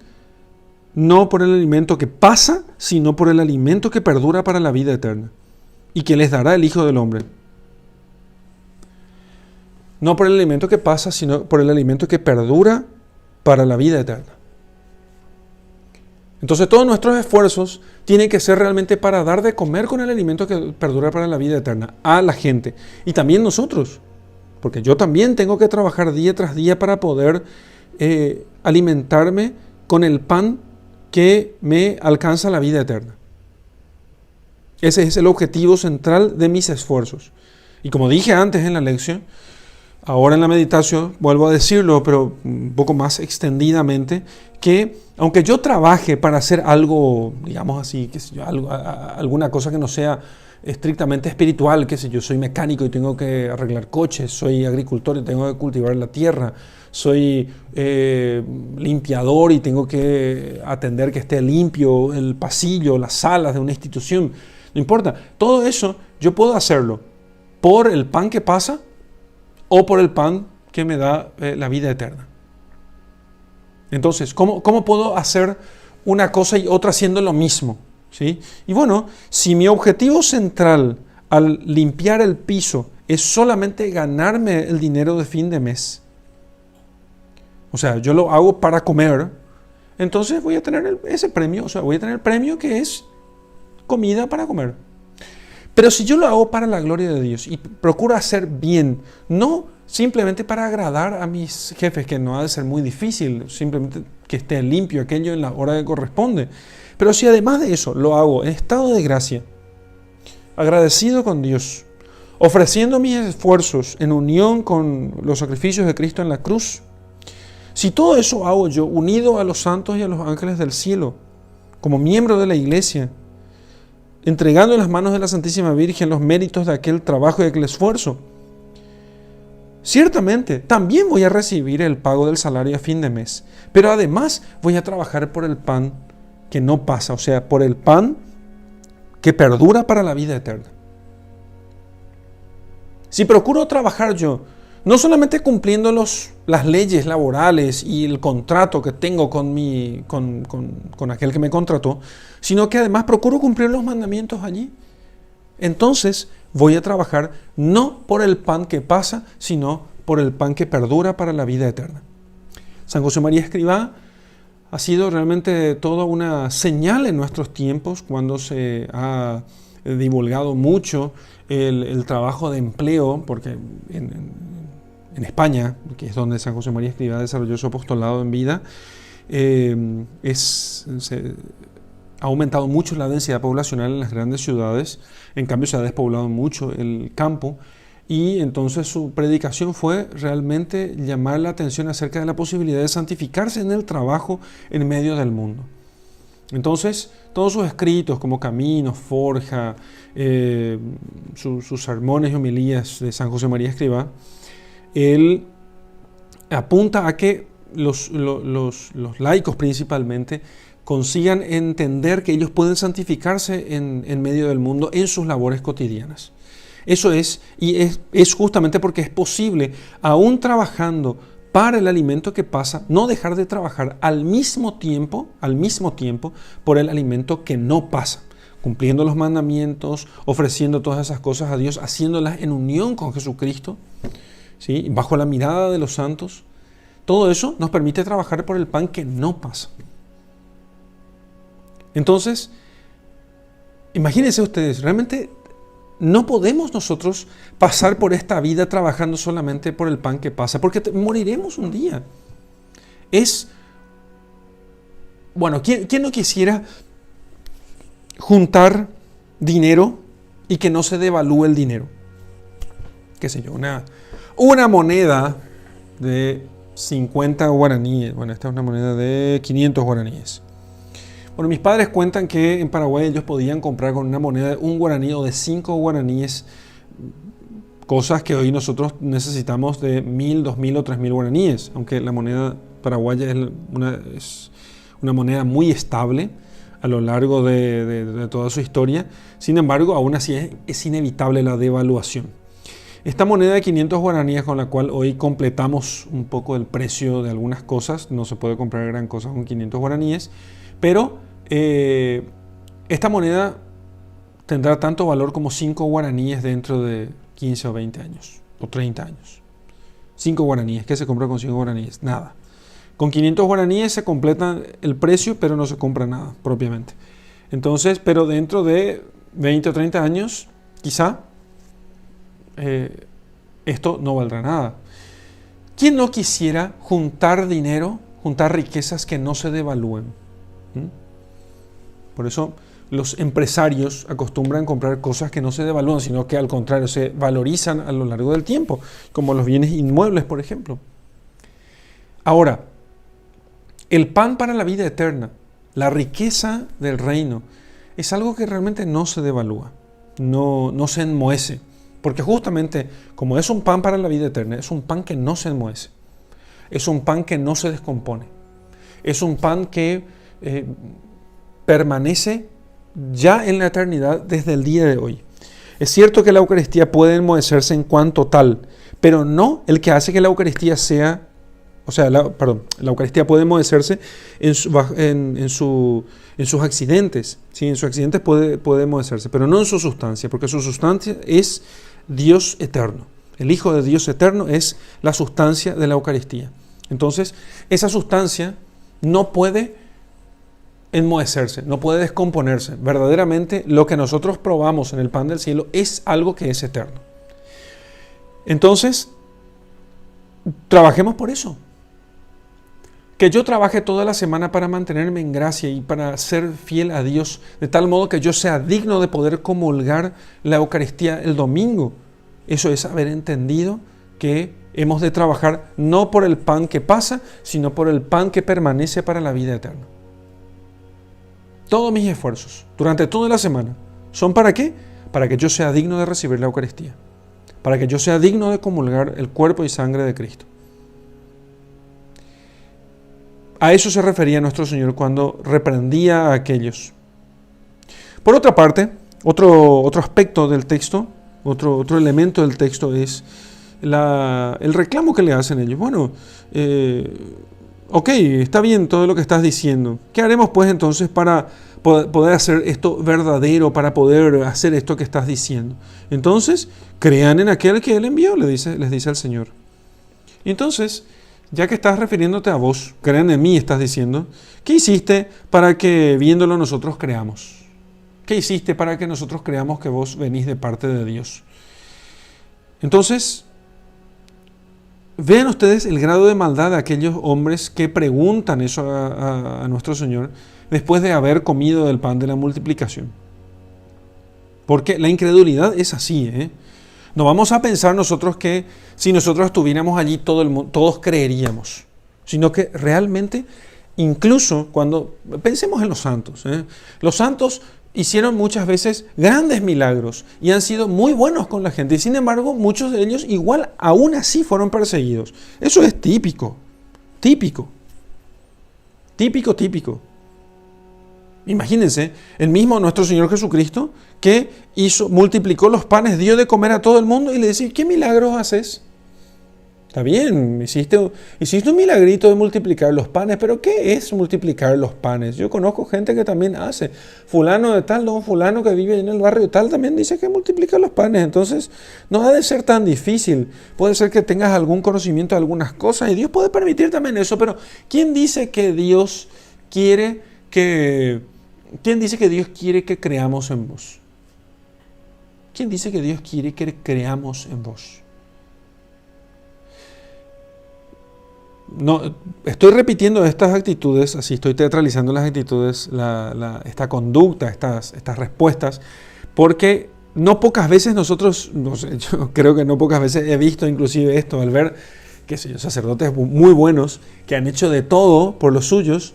[SPEAKER 1] no por el alimento que pasa, sino por el alimento que perdura para la vida eterna y que les dará el Hijo del Hombre. No por el alimento que pasa, sino por el alimento que perdura para la vida eterna. Entonces todos nuestros esfuerzos tienen que ser realmente para dar de comer con el alimento que perdura para la vida eterna a la gente. Y también nosotros, porque yo también tengo que trabajar día tras día para poder alimentarme con el pan que me alcanza la vida eterna. Ese es el objetivo central de mis esfuerzos. Y como dije antes en la lección, ahora en la meditación, vuelvo a decirlo, pero un poco más extendidamente, que aunque yo trabaje para hacer algo, digamos así, qué sé yo, alguna cosa que no sea estrictamente espiritual, qué sé yo, soy mecánico y tengo que arreglar coches, soy agricultor y tengo que cultivar la tierra, soy limpiador y tengo que atender que esté limpio el pasillo, las salas de una institución, no importa, todo eso yo puedo hacerlo por el pan que pasa o por el pan que me da la vida eterna. Entonces, ¿cómo puedo hacer una cosa y otra haciendo lo mismo? ¿Sí? Y bueno, si mi objetivo central al limpiar el piso es solamente ganarme el dinero de fin de mes, o sea, yo lo hago para comer, entonces voy a tener ese premio, o sea, voy a tener el premio que es comida para comer. Pero si yo lo hago para la gloria de Dios y procuro hacer bien, no simplemente para agradar a mis jefes, que no ha de ser muy difícil, simplemente que esté limpio aquello en la hora que corresponde. Pero si además de eso lo hago en estado de gracia, agradecido con Dios, ofreciendo mis esfuerzos en unión con los sacrificios de Cristo en la cruz, si todo eso hago yo unido a los santos y a los ángeles del cielo, como miembro de la iglesia, entregando en las manos de la Santísima Virgen los méritos de aquel trabajo y de aquel esfuerzo, Ciertamente, también voy a recibir el pago del salario a fin de mes, pero además voy a trabajar por el pan que no pasa, o sea, por el pan que perdura para la vida eterna. Si procuro trabajar yo, no solamente cumpliendo las leyes laborales y el contrato que tengo con aquel que me contrató, sino que además procuro cumplir los mandamientos allí, entonces voy a trabajar no por el pan que pasa, sino por el pan que perdura para la vida eterna. San José María Escrivá ha sido realmente toda una señal en nuestros tiempos cuando se ha divulgado mucho el trabajo de empleo, porque en España, que es donde San José María Escrivá desarrolló su apostolado en vida, ha aumentado mucho la densidad poblacional en las grandes ciudades, en cambio se ha despoblado mucho el campo, y entonces su predicación fue realmente llamar la atención acerca de la posibilidad de santificarse en el trabajo en medio del mundo. Entonces, todos sus escritos como Caminos, Forja, sus sermones y homilías de San José María Escrivá, él apunta a que los laicos principalmente consigan entender que ellos pueden santificarse en medio del mundo en sus labores cotidianas. Eso es justamente porque es posible, aún trabajando para el alimento que pasa, no dejar de trabajar al mismo tiempo por el alimento que no pasa, cumpliendo los mandamientos, ofreciendo todas esas cosas a Dios, haciéndolas en unión con Jesucristo, ¿sí? Bajo la mirada de los santos. Todo eso nos permite trabajar por el pan que no pasa. Entonces, imagínense ustedes, realmente no podemos nosotros pasar por esta vida trabajando solamente por el pan que pasa, porque moriremos un día. Bueno, ¿quién no quisiera juntar dinero y que no se devalúe el dinero? Qué sé yo, una moneda de 50 guaraníes. Bueno, esta es una moneda de 500 guaraníes. Bueno, mis padres cuentan que en Paraguay ellos podían comprar con una moneda de 1 guaraní o de 5 guaraníes cosas que hoy nosotros necesitamos de 1.000, 2.000 o 3.000 guaraníes, aunque la moneda paraguaya es una moneda muy estable a lo largo de toda su historia. Sin embargo, aún así es inevitable la devaluación. Esta moneda de 500 guaraníes con la cual hoy completamos un poco el precio de algunas cosas, no se puede comprar gran cosa con 500 guaraníes, pero esta moneda tendrá tanto valor como 5 guaraníes dentro de 15 o 20 años, o 30 años. 5 guaraníes, ¿qué se compra con 5 guaraníes? Nada. Con 500 guaraníes se completa el precio, pero no se compra nada propiamente. Entonces, pero dentro de 20 o 30 años, quizá, esto no valdrá nada. ¿Quién no quisiera juntar dinero, juntar riquezas que no se devalúen? Por eso los empresarios acostumbran comprar cosas que no se devalúan, sino que al contrario se valorizan a lo largo del tiempo, como los bienes inmuebles, por ejemplo. Ahora, el pan para la vida eterna, la riqueza del reino, es algo que realmente no se devalúa, no se enmohece, porque justamente como es un pan para la vida eterna, es un pan que no se enmohece, es un pan que no se descompone, es un pan que permanece ya en la eternidad desde el día de hoy. Es cierto que la Eucaristía puede enmohecerse en cuanto tal, pero no el que hace que la Eucaristía sea, la Eucaristía puede enmohecerse en sus accidentes, ¿sí? En sus accidentes puede enmohecerse, pero no en su sustancia, porque su sustancia es Dios eterno. El Hijo de Dios eterno es la sustancia de la Eucaristía. Entonces, esa sustancia no puede enmohecerse, no puede descomponerse. Verdaderamente lo que nosotros probamos en el pan del cielo es algo que es eterno. Entonces, trabajemos por eso. Que yo trabaje toda la semana para mantenerme en gracia y para ser fiel a Dios, de tal modo que yo sea digno de poder comulgar la Eucaristía el domingo. Eso es haber entendido que hemos de trabajar no por el pan que pasa, sino por el pan que permanece para la vida eterna. Todos mis esfuerzos durante toda la semana son ¿para qué? Para que yo sea digno de recibir la Eucaristía. para que yo sea digno de comulgar el cuerpo y sangre de Cristo. A eso se refería nuestro Señor cuando reprendía a aquellos. Por otra parte, otro aspecto del texto, otro elemento del texto es el reclamo que le hacen ellos. Bueno, ok, está bien todo lo que estás diciendo. ¿Qué haremos pues entonces para poder hacer esto verdadero, para poder hacer esto que estás diciendo? Entonces, crean en aquel que Él envió, les dice el Señor. Y entonces, ya que estás refiriéndote a vos, crean en mí, estás diciendo, ¿qué hiciste para que viéndolo nosotros creamos? ¿Qué hiciste para que nosotros creamos que vos venís de parte de Dios? Entonces, vean ustedes el grado de maldad de aquellos hombres que preguntan eso a nuestro Señor después de haber comido del pan de la multiplicación. Porque la incredulidad es así, ¿eh? No vamos a pensar nosotros que si nosotros estuviéramos allí todos creeríamos, sino que realmente, incluso cuando pensemos en los santos, los santos hicieron muchas veces grandes milagros y han sido muy buenos con la gente, y sin embargo muchos de ellos igual aún así fueron perseguidos. Eso es típico. Imagínense, el mismo nuestro Señor Jesucristo que multiplicó los panes, dio de comer a todo el mundo y le decía, ¿qué milagros haces? Está bien, hiciste un milagrito de multiplicar los panes, pero ¿qué es multiplicar los panes? Yo conozco gente que también hace. Fulano de tal, don fulano que vive en el barrio tal, también dice que multiplica los panes. Entonces, no ha de ser tan difícil. Puede ser que tengas algún conocimiento de algunas cosas y Dios puede permitir también eso, pero ¿quién dice que Dios quiere que creamos en vos? ¿Quién dice que Dios quiere que creamos en vos? No, estoy repitiendo estas actitudes, así estoy teatralizando las actitudes, esta conducta, estas respuestas, porque no pocas veces yo creo que no pocas veces he visto inclusive esto, al ver, sacerdotes muy buenos que han hecho de todo por los suyos,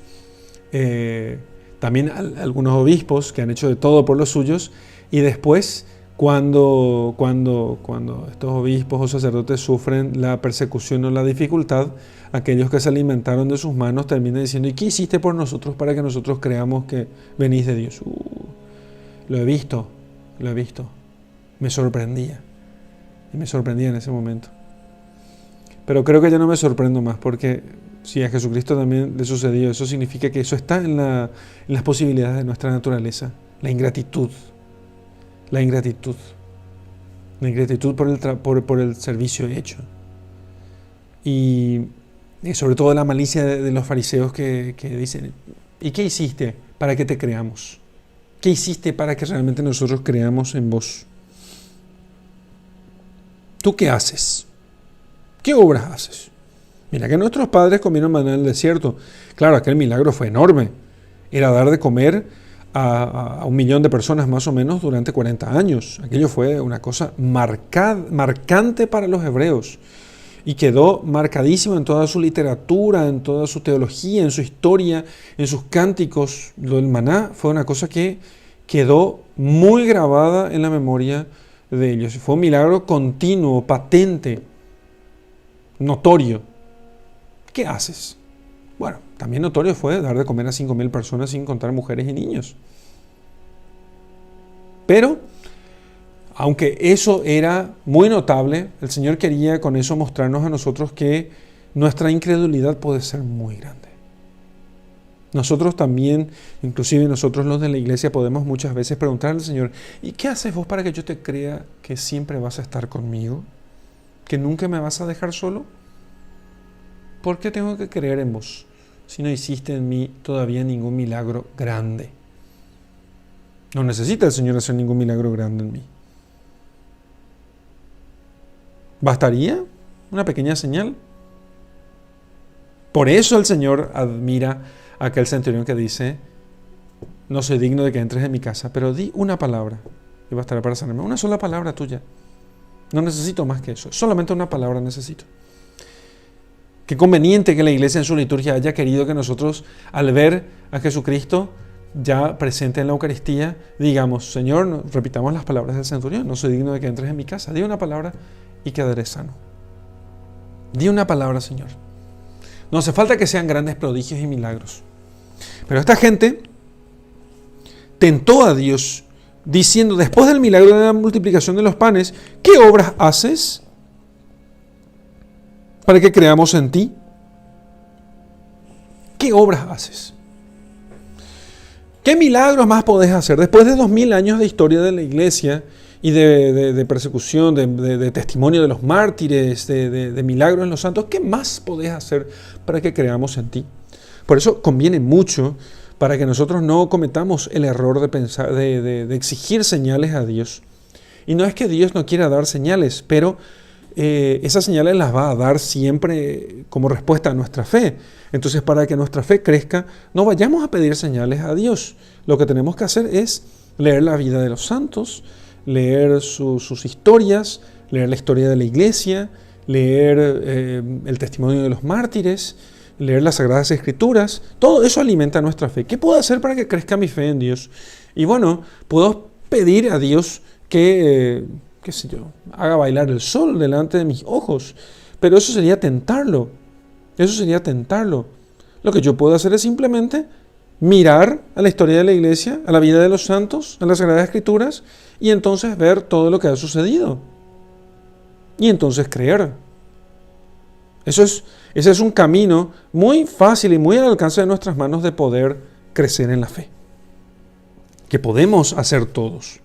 [SPEAKER 1] también algunos obispos que han hecho de todo por los suyos, y después cuando estos obispos o sacerdotes sufren la persecución o la dificultad, aquellos que se alimentaron de sus manos terminan diciendo, ¿y qué hiciste por nosotros para que nosotros creamos que venís de Dios? Lo he visto. Me sorprendía. Y me sorprendía en ese momento. Pero creo que ya no me sorprendo más, porque si a Jesucristo también le sucedió, eso significa que eso está en las posibilidades de nuestra naturaleza. La ingratitud por el servicio hecho. Y sobre todo la malicia de los fariseos que dicen, ¿y qué hiciste para que te creamos? ¿Qué hiciste para que realmente nosotros creamos en vos? ¿Tú qué haces? ¿Qué obras haces? Mira que nuestros padres comieron maná en el desierto. Claro, aquel milagro fue enorme. Era dar de comer a 1 millón de personas más o menos durante 40 años. Aquello fue una cosa marcante para los hebreos y quedó marcadísimo en toda su literatura, en toda su teología, en su historia, en sus cánticos. Lo del maná fue una cosa que quedó muy grabada en la memoria de ellos. Fue un milagro continuo, patente, notorio. ¿Qué haces? Bueno, también notorio fue dar de comer a 5.000 personas sin contar mujeres y niños. Pero, aunque eso era muy notable, el Señor quería con eso mostrarnos a nosotros que nuestra incredulidad puede ser muy grande. Nosotros también, inclusive nosotros los de la iglesia, podemos muchas veces preguntarle al Señor, ¿y qué haces vos para que yo te crea que siempre vas a estar conmigo? ¿Que nunca me vas a dejar solo? ¿Por qué tengo que creer en vos si no hiciste en mí todavía ningún milagro grande? No necesita el Señor hacer ningún milagro grande en mí. ¿Bastaría una pequeña señal? Por eso el Señor admira a aquel centurión que dice, no soy digno de que entres en mi casa, pero di una palabra y bastará para sanarme. Una sola palabra tuya. No necesito más que eso. Solamente una palabra necesito. Qué conveniente que la iglesia en su liturgia haya querido que nosotros, al ver a Jesucristo ya presente en la Eucaristía, digamos, Señor, repitamos las palabras del centurión, no soy digno de que entres en mi casa, di una palabra y quedaré sano. Di una palabra, Señor. No hace falta que sean grandes prodigios y milagros. Pero esta gente tentó a Dios diciendo, después del milagro de la multiplicación de los panes, ¿qué obras haces para que creamos en ti? ¿Qué obras haces? ¿Qué milagros más podés hacer? Después de 2000 años de historia de la iglesia y de persecución, de testimonio de los mártires, de milagros en los santos, ¿qué más podés hacer para que creamos en ti? Por eso conviene mucho para que nosotros no cometamos el error de pensar, de exigir señales a Dios. Y no es que Dios no quiera dar señales, pero esas señales las va a dar siempre como respuesta a nuestra fe. Entonces, para que nuestra fe crezca, no vayamos a pedir señales a Dios. Lo que tenemos que hacer es leer la vida de los santos, leer sus historias, leer la historia de la iglesia, leer el testimonio de los mártires, leer las Sagradas Escrituras. Todo eso alimenta nuestra fe. ¿Qué puedo hacer para que crezca mi fe en Dios? Y bueno, puedo pedir a Dios que, qué sé yo, haga bailar el sol delante de mis ojos. Pero eso sería tentarlo. Eso sería tentarlo. Lo que yo puedo hacer es simplemente mirar a la historia de la iglesia, a la vida de los santos, a las Sagradas Escrituras, y entonces ver todo lo que ha sucedido. Y entonces creer. Ese es un camino muy fácil y muy al alcance de nuestras manos de poder crecer en la fe. Que podemos hacer todos.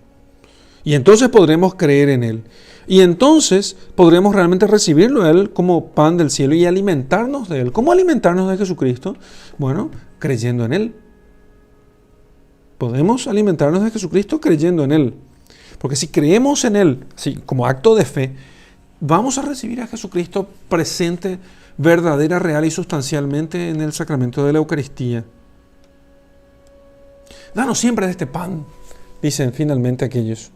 [SPEAKER 1] Y entonces podremos creer en Él. Y entonces podremos realmente recibirlo a Él como pan del cielo y alimentarnos de Él. ¿Cómo alimentarnos de Jesucristo? Bueno, creyendo en Él. Podemos alimentarnos de Jesucristo creyendo en Él. Porque si creemos en Él, así como acto de fe, vamos a recibir a Jesucristo presente, verdadera, real y sustancialmente en el sacramento de la Eucaristía. Danos siempre de este pan, dicen finalmente aquellos.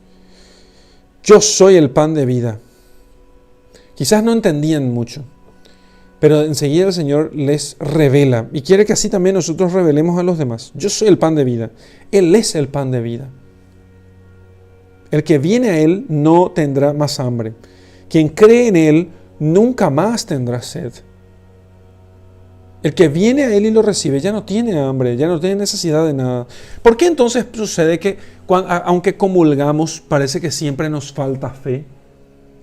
[SPEAKER 1] Yo soy el pan de vida. Quizás no entendían mucho, pero enseguida el Señor les revela y quiere que así también nosotros revelemos a los demás. Yo soy el pan de vida. Él es el pan de vida. El que viene a Él no tendrá más hambre. Quien cree en Él nunca más tendrá sed. El que viene a Él y lo recibe ya no tiene hambre, ya no tiene necesidad de nada. ¿Por qué entonces sucede que aunque comulgamos parece que siempre nos falta fe?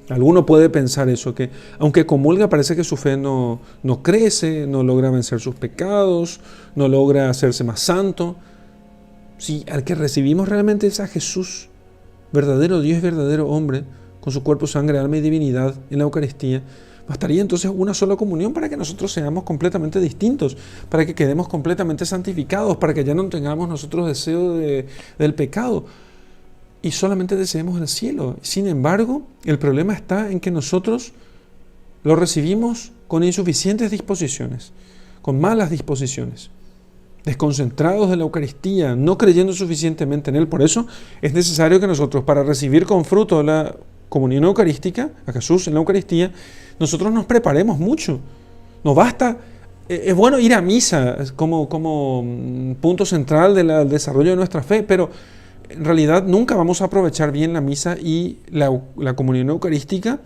[SPEAKER 1] Alguno puede pensar eso, que aunque comulga parece que su fe no crece, no logra vencer sus pecados, no logra hacerse más santo. Si al que recibimos realmente es a Jesús, verdadero Dios y verdadero hombre, con su cuerpo, sangre, alma y divinidad en la Eucaristía, bastaría entonces una sola comunión para que nosotros seamos completamente distintos, para que quedemos completamente santificados, para que ya no tengamos nosotros deseo del pecado y solamente deseemos el cielo. Sin embargo, el problema está en que nosotros lo recibimos con insuficientes disposiciones, con malas disposiciones, desconcentrados de la Eucaristía, no creyendo suficientemente en Él. Por eso es necesario que nosotros, para recibir con fruto la comunión eucarística, a Jesús en la Eucaristía, nosotros nos preparemos mucho. No basta, es bueno ir a misa como punto central del desarrollo de nuestra fe, pero en realidad nunca vamos a aprovechar bien la misa y la comunión eucarística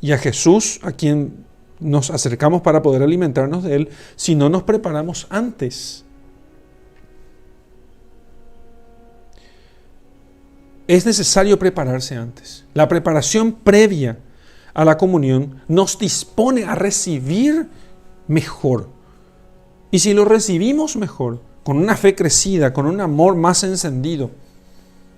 [SPEAKER 1] y a Jesús, a quien nos acercamos para poder alimentarnos de Él, si no nos preparamos antes. Es necesario prepararse antes. La preparación previa a la comunión nos dispone a recibir mejor. Y si lo recibimos mejor, con una fe crecida, con un amor más encendido,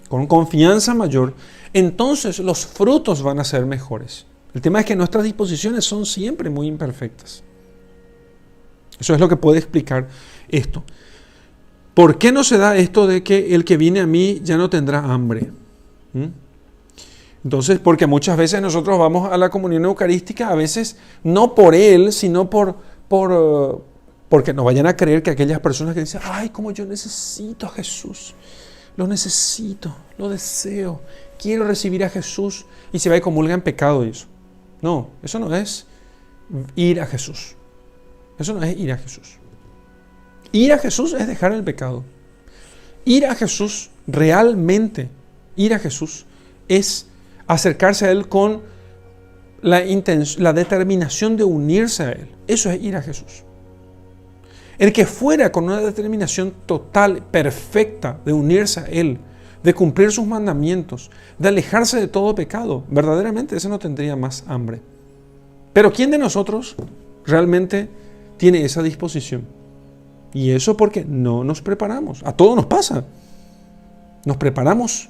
[SPEAKER 1] con confianza mayor, entonces los frutos van a ser mejores. El tema es que nuestras disposiciones son siempre muy imperfectas. Eso es lo que puede explicar esto. ¿Por qué no se da esto de que el que viene a mí ya no tendrá hambre? Entonces, porque muchas veces nosotros vamos a la comunión eucarística, a veces no por Él, sino porque no vayan a creer que aquellas personas que dicen, ay, como yo necesito a Jesús, lo necesito, lo deseo, quiero recibir a Jesús, y se va y comulga en pecado y eso. No, eso no es ir a Jesús. Eso no es ir a Jesús. Ir a Jesús es dejar el pecado. Ir a Jesús, realmente ir a Jesús, es acercarse a Él con la determinación de unirse a Él. Eso es ir a Jesús. El que fuera con una determinación total, perfecta, de unirse a Él, de cumplir sus mandamientos, de alejarse de todo pecado, verdaderamente ese no tendría más hambre. Pero ¿quién de nosotros realmente tiene esa disposición? Y eso porque no nos preparamos. A todos nos pasa. Nos preparamos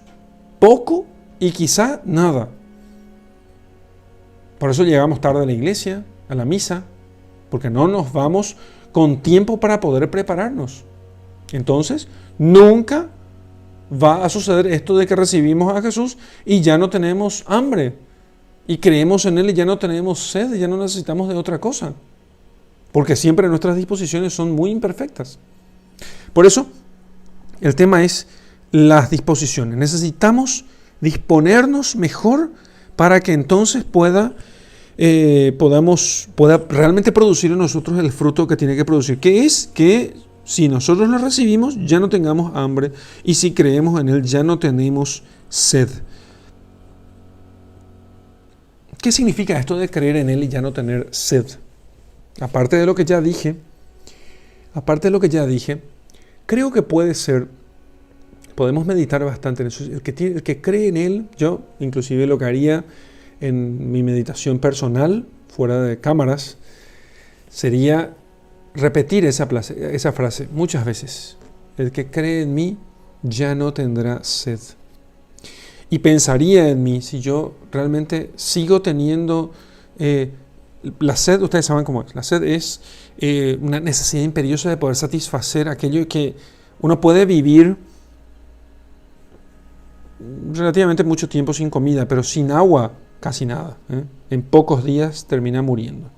[SPEAKER 1] poco y quizá nada. Por eso llegamos tarde a la iglesia, a la misa, porque no nos vamos con tiempo para poder prepararnos. Entonces, nunca va a suceder esto de que recibimos a Jesús y ya no tenemos hambre. Y creemos en Él y ya no tenemos sed, ya no necesitamos de otra cosa. Porque siempre nuestras disposiciones son muy imperfectas. Por eso, el tema es las disposiciones. Necesitamos disponernos mejor para que entonces pueda realmente producir en nosotros el fruto que tiene que producir. Que es que si nosotros lo recibimos, ya no tengamos hambre. Y si creemos en Él, ya no tenemos sed. ¿Qué significa esto de creer en Él y ya no tener sed? Aparte de lo que ya dije, creo que puede ser, podemos meditar bastante en eso. El que cree en Él, yo inclusive lo que haría en mi meditación personal, fuera de cámaras, sería repetir esa frase muchas veces. El que cree en mí ya no tendrá sed. Y pensaría en mí, si yo realmente sigo teniendo la sed, ustedes saben cómo es. La sed es una necesidad imperiosa de poder satisfacer aquello que uno puede vivir relativamente mucho tiempo sin comida, pero sin agua casi nada. En pocos días termina muriendo.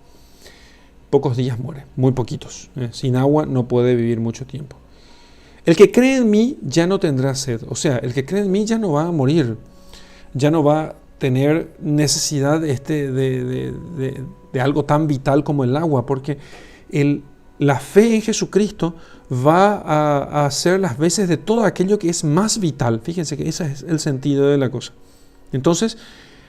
[SPEAKER 1] Pocos días muere, muy poquitos. Sin agua no puede vivir mucho tiempo. El que cree en mí ya no tendrá sed. O sea, el que cree en mí ya no va a morir. Ya no va a tener necesidad de algo tan vital como el agua, porque la fe en Jesucristo va a hacer las veces de todo aquello que es más vital. Fíjense que ese es el sentido de la cosa. Entonces,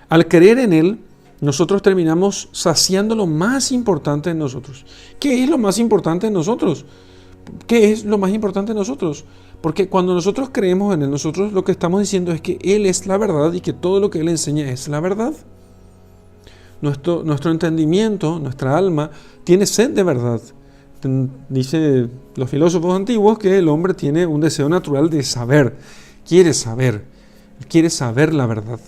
[SPEAKER 1] al creer en Él, nosotros terminamos saciando lo más importante en nosotros. ¿Qué es lo más importante en nosotros? ¿Qué es lo más importante en nosotros? Porque cuando nosotros creemos en Él, nosotros lo que estamos diciendo es que Él es la verdad y que todo lo que Él enseña es la verdad. Nuestro entendimiento, nuestra alma, tiene sed de verdad. Dice los filósofos antiguos que el hombre tiene un deseo natural de saber, quiere saber la verdad.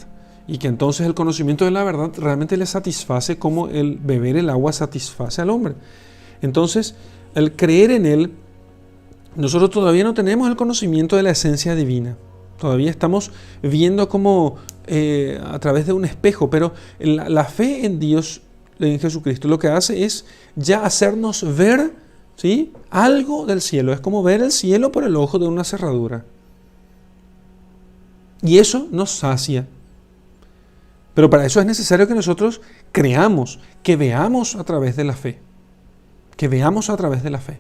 [SPEAKER 1] Y que entonces el conocimiento de la verdad realmente le satisface como el beber el agua satisface al hombre. Entonces, al creer en Él, nosotros todavía no tenemos el conocimiento de la esencia divina. Todavía estamos viendo como a través de un espejo, pero la fe en Dios, en Jesucristo, lo que hace es ya hacernos ver, ¿sí?, algo del cielo. Es como ver el cielo por el ojo de una cerradura. Y eso nos sacia. Pero para eso es necesario que nosotros creamos, que veamos a través de la fe. Que veamos a través de la fe.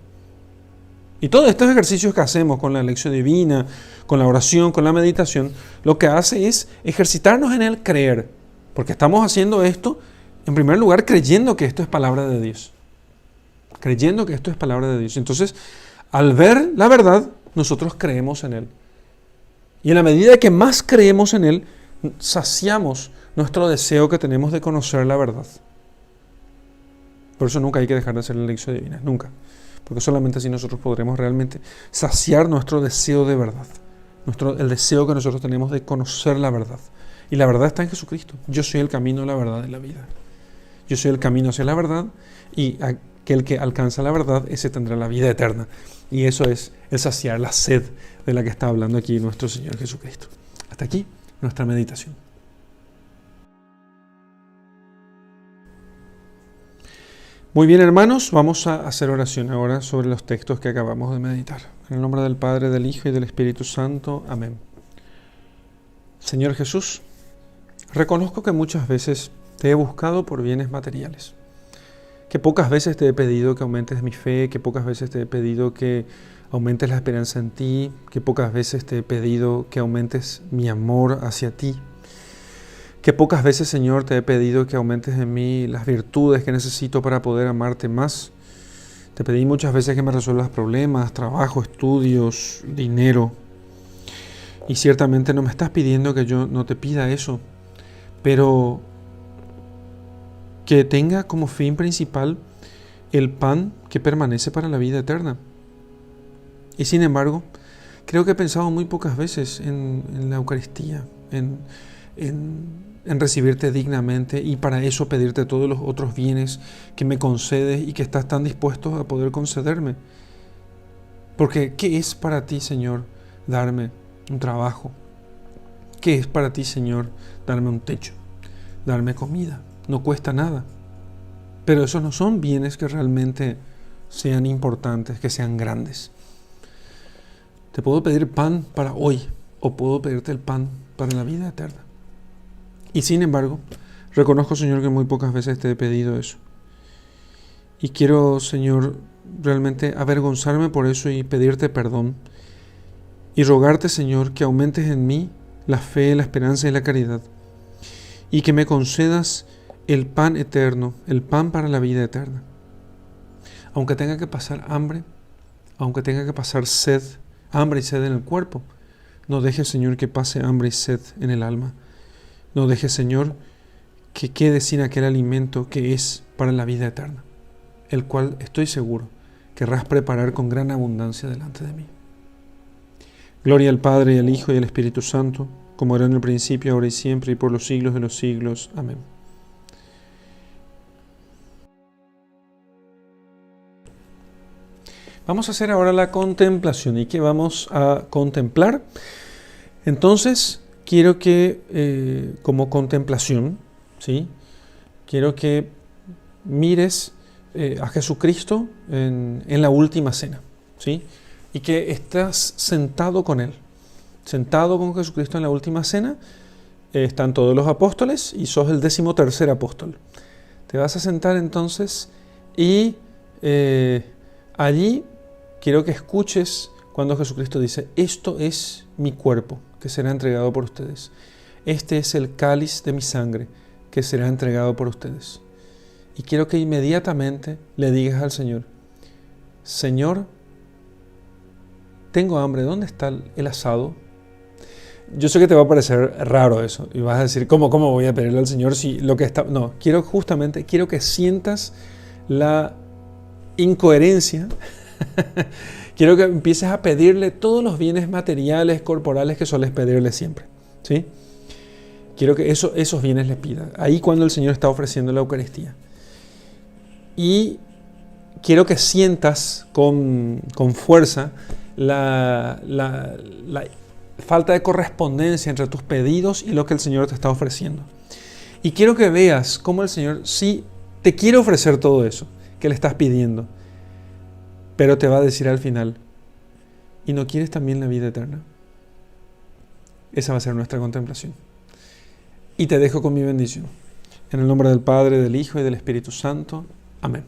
[SPEAKER 1] Y todos estos ejercicios que hacemos con la lección divina, con la oración, con la meditación, lo que hace es ejercitarnos en el creer. Porque estamos haciendo esto, en primer lugar, creyendo que esto es palabra de Dios. Creyendo que esto es palabra de Dios. Entonces, al ver la verdad, nosotros creemos en Él. Y en la medida que más creemos en Él, saciamos nuestro deseo que tenemos de conocer la verdad. Por eso nunca hay que dejar de hacer la lección divina, nunca. Porque solamente así nosotros podremos realmente saciar nuestro deseo de verdad. El deseo que nosotros tenemos de conocer la verdad. Y la verdad está en Jesucristo. Yo soy el camino, la verdad y la vida. Yo soy el camino hacia la verdad, y aquel que alcanza la verdad, ese tendrá la vida eterna. Y eso es el saciar la sed de la que está hablando aquí nuestro Señor Jesucristo. Hasta aquí nuestra meditación. Muy bien, hermanos, vamos a hacer oración ahora sobre los textos que acabamos de meditar. En el nombre del Padre, del Hijo y del Espíritu Santo. Amén. Señor Jesús, reconozco que muchas veces te he buscado por bienes materiales, que pocas veces te he pedido que aumentes mi fe, que pocas veces te he pedido que aumentes la esperanza en ti, que pocas veces te he pedido que aumentes mi amor hacia ti, que pocas veces, Señor, te he pedido que aumentes en mí las virtudes que necesito para poder amarte más. Te pedí muchas veces que me resuelvas problemas, trabajo, estudios, dinero. Y ciertamente no me estás pidiendo que yo no te pida eso, pero que tenga como fin principal el pan que permanece para la vida eterna. Y sin embargo, creo que he pensado muy pocas veces en la Eucaristía, en recibirte dignamente y para eso pedirte todos los otros bienes que me concedes y que estás tan dispuesto a poder concederme. Porque, ¿qué es para ti, Señor, darme un trabajo? ¿Qué es para ti, Señor, darme un techo, darme comida? No cuesta nada. Pero esos no son bienes que realmente sean importantes, que sean grandes. Te puedo pedir pan para hoy o puedo pedirte el pan para la vida eterna. Y sin embargo, reconozco, Señor, que muy pocas veces te he pedido eso. Y quiero, Señor, realmente avergonzarme por eso y pedirte perdón. Y rogarte, Señor, que aumentes en mí la fe, la esperanza y la caridad. Y que me concedas el pan eterno, el pan para la vida eterna. Aunque tenga que pasar hambre, aunque tenga que pasar sed, hambre y sed en el cuerpo, no dejes, Señor, que pase hambre y sed en el alma. No dejes, Señor, que quede sin aquel alimento que es para la vida eterna, el cual estoy seguro querrás preparar con gran abundancia delante de mí. Gloria al Padre, y al Hijo, y al Espíritu Santo, como era en el principio, ahora y siempre, y por los siglos de los siglos. Amén. Vamos a hacer ahora la contemplación. ¿Y qué vamos a contemplar? Entonces, quiero que, como contemplación, ¿sí?, quiero que mires a Jesucristo en la última cena, ¿sí?, y que estás sentado con Él. Sentado con Jesucristo en la última cena, están todos los apóstoles y sos el 13º apóstol. Te vas a sentar entonces y allí quiero que escuches cuando Jesucristo dice: esto es mi cuerpo que será entregado por ustedes. Este es el cáliz de mi sangre que será entregado por ustedes. Y quiero que inmediatamente le digas al Señor: Señor, tengo hambre, ¿dónde está el asado? Yo sé que te va a parecer raro eso y vas a decir: ¿cómo voy a pedirle al Señor si lo que está...? No, quiero que sientas la incoherencia. Quiero que empieces a pedirle todos los bienes materiales, corporales que sueles pedirle siempre, ¿sí? Quiero que esos bienes le pidas. Ahí cuando el Señor está ofreciendo la Eucaristía. Y quiero que sientas con fuerza la falta de correspondencia entre tus pedidos y lo que el Señor te está ofreciendo. Y quiero que veas cómo el Señor sí te quiere ofrecer todo eso que le estás pidiendo, pero te va a decir al final: ¿y no quieres también la vida eterna? Esa va a ser nuestra contemplación. Y te dejo con mi bendición. En el nombre del Padre, del Hijo y del Espíritu Santo. Amén.